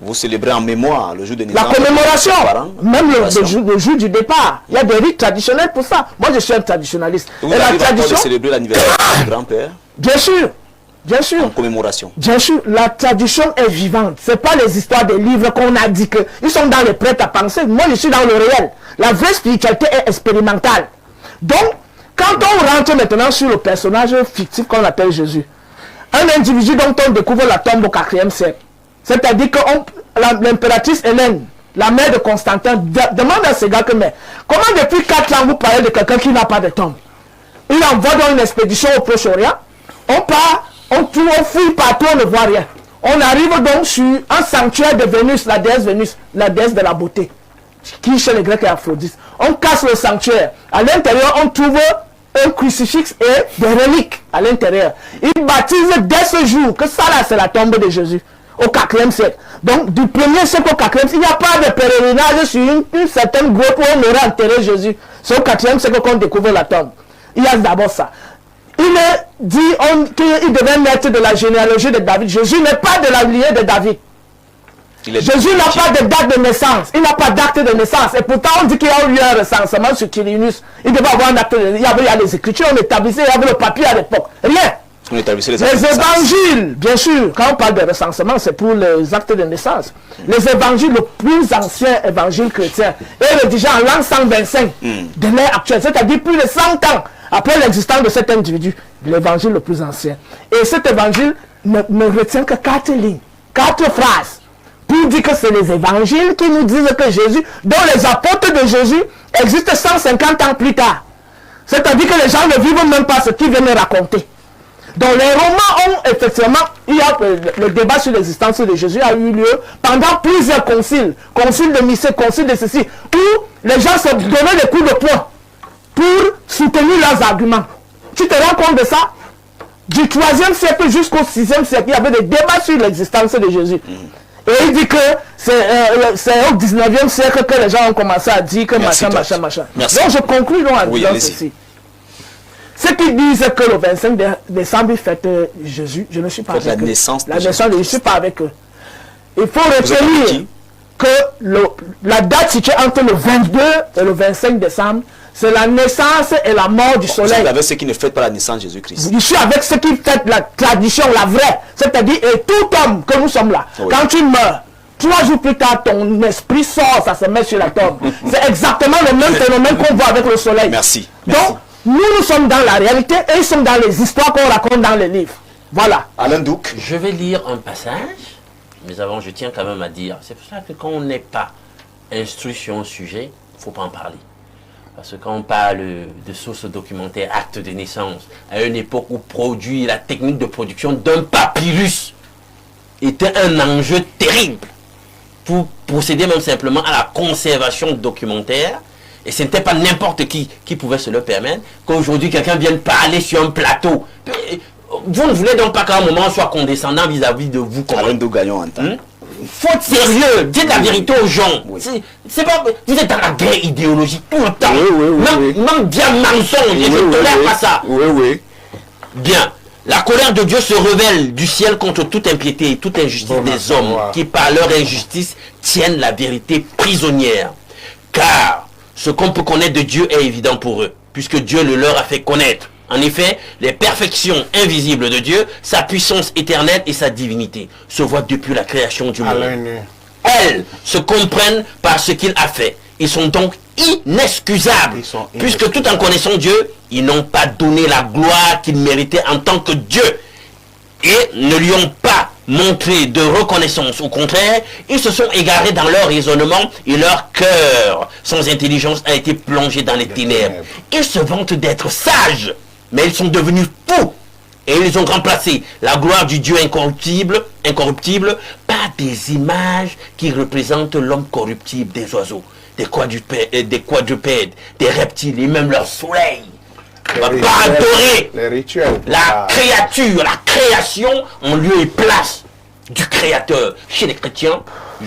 Vous célébrez en mémoire le jour de naissance La commémoration, de vos parents? même le jour du départ. Il y a des rites traditionnels pour ça. Moi, je suis un traditionnaliste. Vous et la arrivez tradition, de célébrer l'anniversaire de votre grand-père bien sûr. Bien sûr. en commémoration. Bien sûr, la tradition est vivante. Ce n'est pas les histoires des livres qu'on a dit que ils sont dans les prêts à penser. Moi, je suis dans le réel. La vraie spiritualité est expérimentale. Donc, quand on rentre maintenant sur le personnage fictif qu'on appelle Jésus, un individu dont on découvre la tombe au 4e siècle, c'est-à-dire que l'impératrice Hélène, la mère de Constantin, demande à ces gars que, mais comment depuis 4 ans vous parlez de quelqu'un qui n'a pas de tombe? Il envoie dans une expédition au Proche-Orient, on part, on fouille partout, on ne voit rien. On arrive donc sur un sanctuaire de Vénus, la déesse de la beauté, qui chez les Grecs est Aphrodite. On casse le sanctuaire. À l'intérieur, on trouve un crucifix et des reliques à l'intérieur. Ils baptisent dès ce jour que ça là, c'est la tombe de Jésus. Au 4e siècle. Donc, du 1er siècle au 4e siècle, il n'y a pas de pèlerinage sur une certaine grotte où on aurait enterré Jésus. C'est au 4e siècle qu'on découvre la tombe. Il y a d'abord ça. Il est dit qu'il devait naître de la généalogie de David. Jésus n'est pas de la lignée de David. Jésus n'a pas de date de naissance. Il n'a pas d'acte de naissance. Et pourtant, on dit qu'il y a eu un recensement sur Quirinus. Il devait avoir un acte de naissance. Il y avait les écritures, on établissait, il y avait le papier à l'époque. Rien. On établissait les évangiles, bien sûr, quand on parle de recensement, c'est pour les actes de naissance. Les évangiles, le plus ancien évangile chrétien, est rédigé en l'an 125 de l'ère actuelle, c'est-à-dire plus de 100 ans après l'existence de cet individu, l'évangile le plus ancien. Et cet évangile ne retient que 4 lignes, 4 phrases, pour dire que c'est les évangiles qui nous disent que Jésus, dont les apôtres de Jésus existent 150 ans plus tard. C'est-à-dire que les gens ne vivent même pas ce qu'ils viennent raconter. Donc les romans ont effectivement, il y a le débat sur l'existence de Jésus a eu lieu pendant plusieurs conciles, concile de Nicée, concile de ceci, où les gens se donnaient des coups de poing pour soutenir leurs arguments. Tu te rends compte de ça? Du 3e siècle jusqu'au 6e siècle, il y avait des débats sur l'existence de Jésus. Et il dit que c'est au 19e siècle que les gens ont commencé à dire que machin. Donc je conclue donc en disant ceci. Ceux qui disent que le 25 décembre, ils fêtent Jésus, je ne suis pas avec eux. La naissance de Jésus, je ne suis pas avec eux. Il faut retenir que la date située entre le 22 et le 25 décembre, c'est la naissance et la mort du soleil. Vous avez ceux qui ne fêtent pas la naissance de Jésus-Christ. Je suis avec ceux qui fêtent la tradition, la vraie. C'est-à-dire, et tout homme que nous sommes là, quand tu meurs, 3 jours plus tard, ton esprit sort, ça se met sur la tombe. C'est exactement le même phénomène qu'on voit avec le soleil. Merci. Donc, nous sommes dans la réalité et ils sont dans les histoires qu'on raconte dans les livres. Voilà. Alain Douc. Je vais lire un passage, mais avant, je tiens quand même à dire, c'est pour ça que quand on n'est pas instruit sur un sujet, il ne faut pas en parler. Parce que quand on parle de sources documentaires, actes de naissance, à une époque où la technique de production d'un papyrus était un enjeu terrible pour procéder même simplement à la conservation documentaire, et ce n'était pas n'importe qui pouvait se le permettre, qu'aujourd'hui quelqu'un vienne parler sur un plateau. Vous ne voulez donc pas qu'à un moment on soit condescendant vis-à-vis de vous. Alain Douc Gagnon en temps. Faut être sérieux, dites la vérité aux gens. Oui. C'est pas, vous êtes dans la guerre idéologique tout le temps. Même bien mensonge, je ne tolère pas ça. Bien, la colère de Dieu se révèle du ciel contre toute impiété et toute injustice des hommes qui par leur injustice tiennent la vérité prisonnière. Car ce qu'on peut connaître de Dieu est évident pour eux, puisque Dieu le leur a fait connaître. En effet, les perfections invisibles de Dieu, sa puissance éternelle et sa divinité se voient depuis la création du monde. Elles se comprennent par ce qu'il a fait. Ils sont donc inexcusables, puisque tout en connaissant Dieu, ils n'ont pas donné la gloire qu'ils méritaient en tant que Dieu et ne lui ont pas montré de reconnaissance. Au contraire, ils se sont égarés dans leur raisonnement et leur cœur, sans intelligence, a été plongé dans les ténèbres. Ils se vantent d'être sages, mais ils sont devenus fous. Et ils ont remplacé la gloire du Dieu incorruptible par des images qui représentent l'homme corruptible, des oiseaux, des quadrupèdes, des reptiles et même leur soleil. On ne va pas adorer la créature, la création en lieu et place du Créateur. Chez les chrétiens,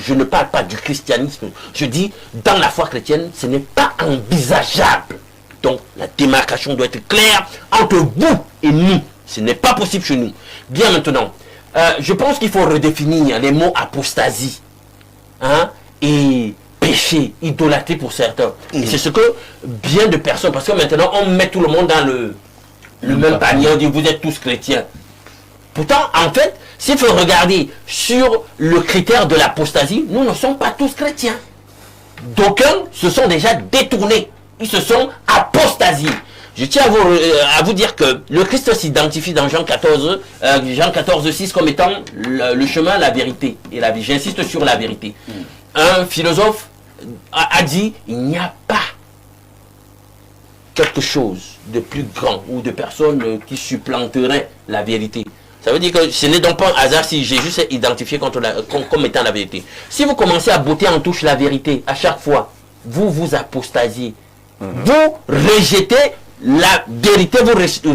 je ne parle pas du christianisme, je dis dans la foi chrétienne, ce n'est pas envisageable. Donc la démarcation doit être claire entre vous et nous. Ce n'est pas possible chez nous. Bien maintenant, je pense qu'il faut redéfinir les mots apostasie et péché, idolâtrie pour certains. Et c'est ce que bien de personnes, parce que maintenant on met tout le monde dans le même panier, on dit vous êtes tous chrétiens. Pourtant, en fait, s'il faut regarder sur le critère de l'apostasie, nous ne sommes pas tous chrétiens. D'aucuns se sont déjà détournés. Ils se sont apostasiés. Je tiens à vous dire que le Christ s'identifie dans Jean 14, 6 comme étant le chemin, la vérité et la vie. J'insiste sur la vérité. Un philosophe a dit, il n'y a pas quelque chose de plus grand ou de personne qui supplanterait la vérité. Ça veut dire que ce n'est donc pas un hasard si Jésus s'est identifié comme étant la vérité. Si vous commencez à botter en touche la vérité à chaque fois, vous vous apostasiez. Vous rejetez la vérité, vous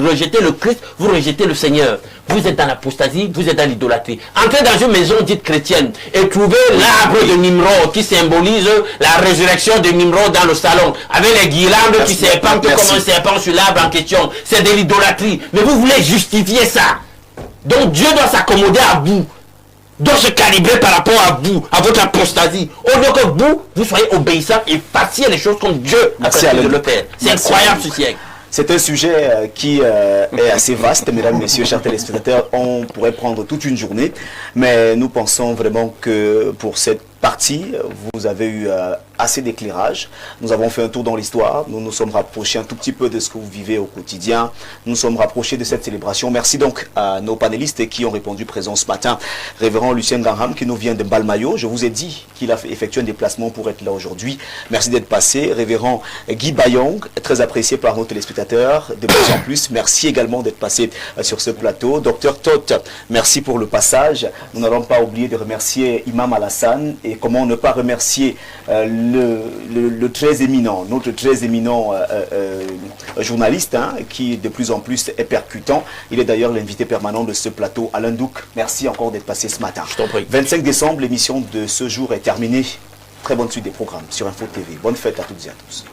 rejetez le Christ, vous rejetez le Seigneur. Vous êtes dans l'apostasie, vous êtes dans l'idolâtrie. Entrez dans une maison dite chrétienne et trouvez l'arbre de Nimrod qui symbolise la résurrection de Nimrod dans le salon, avec les guirlandes qui serpentent comme un serpent sur l'arbre en question. C'est de l'idolâtrie. Mais vous voulez justifier ça. Donc Dieu doit s'accommoder à vous, doit se calibrer par rapport à vous, à votre apostasie. Au lieu que vous soyez obéissants et fassiez les choses comme Dieu a fait de le faire. C'est incroyable ce siècle. C'est un sujet qui est assez vaste, mesdames, messieurs, chers téléspectateurs. On pourrait prendre toute une journée, mais nous pensons vraiment que pour cette partie, vous avez eu assez d'éclairage. Nous avons fait un tour dans l'histoire. Nous nous sommes rapprochés un tout petit peu de ce que vous vivez au quotidien. Nous nous sommes rapprochés de cette célébration. Merci donc à nos panélistes qui ont répondu présents ce matin. Révérend Lucien Graham qui nous vient de Balmayo. Je vous ai dit qu'il a effectué un déplacement pour être là aujourd'hui. Merci d'être passé. Révérend Guy Bayong, très apprécié par nos téléspectateurs de plus en plus. Merci également d'être passé sur ce plateau. Docteur Toth, merci pour le passage. Nous n'allons pas oublier de remercier Imam Alassane. Et comment ne pas remercier le très éminent, notre très éminent journaliste, qui de plus en plus est percutant. Il est d'ailleurs l'invité permanent de ce plateau, Alain Douk. Merci encore d'être passé ce matin. Je t'en prie. 25 décembre, l'émission de ce jour est terminée. Très bonne suite des programmes sur Info TV. Bonne fête à toutes et à tous.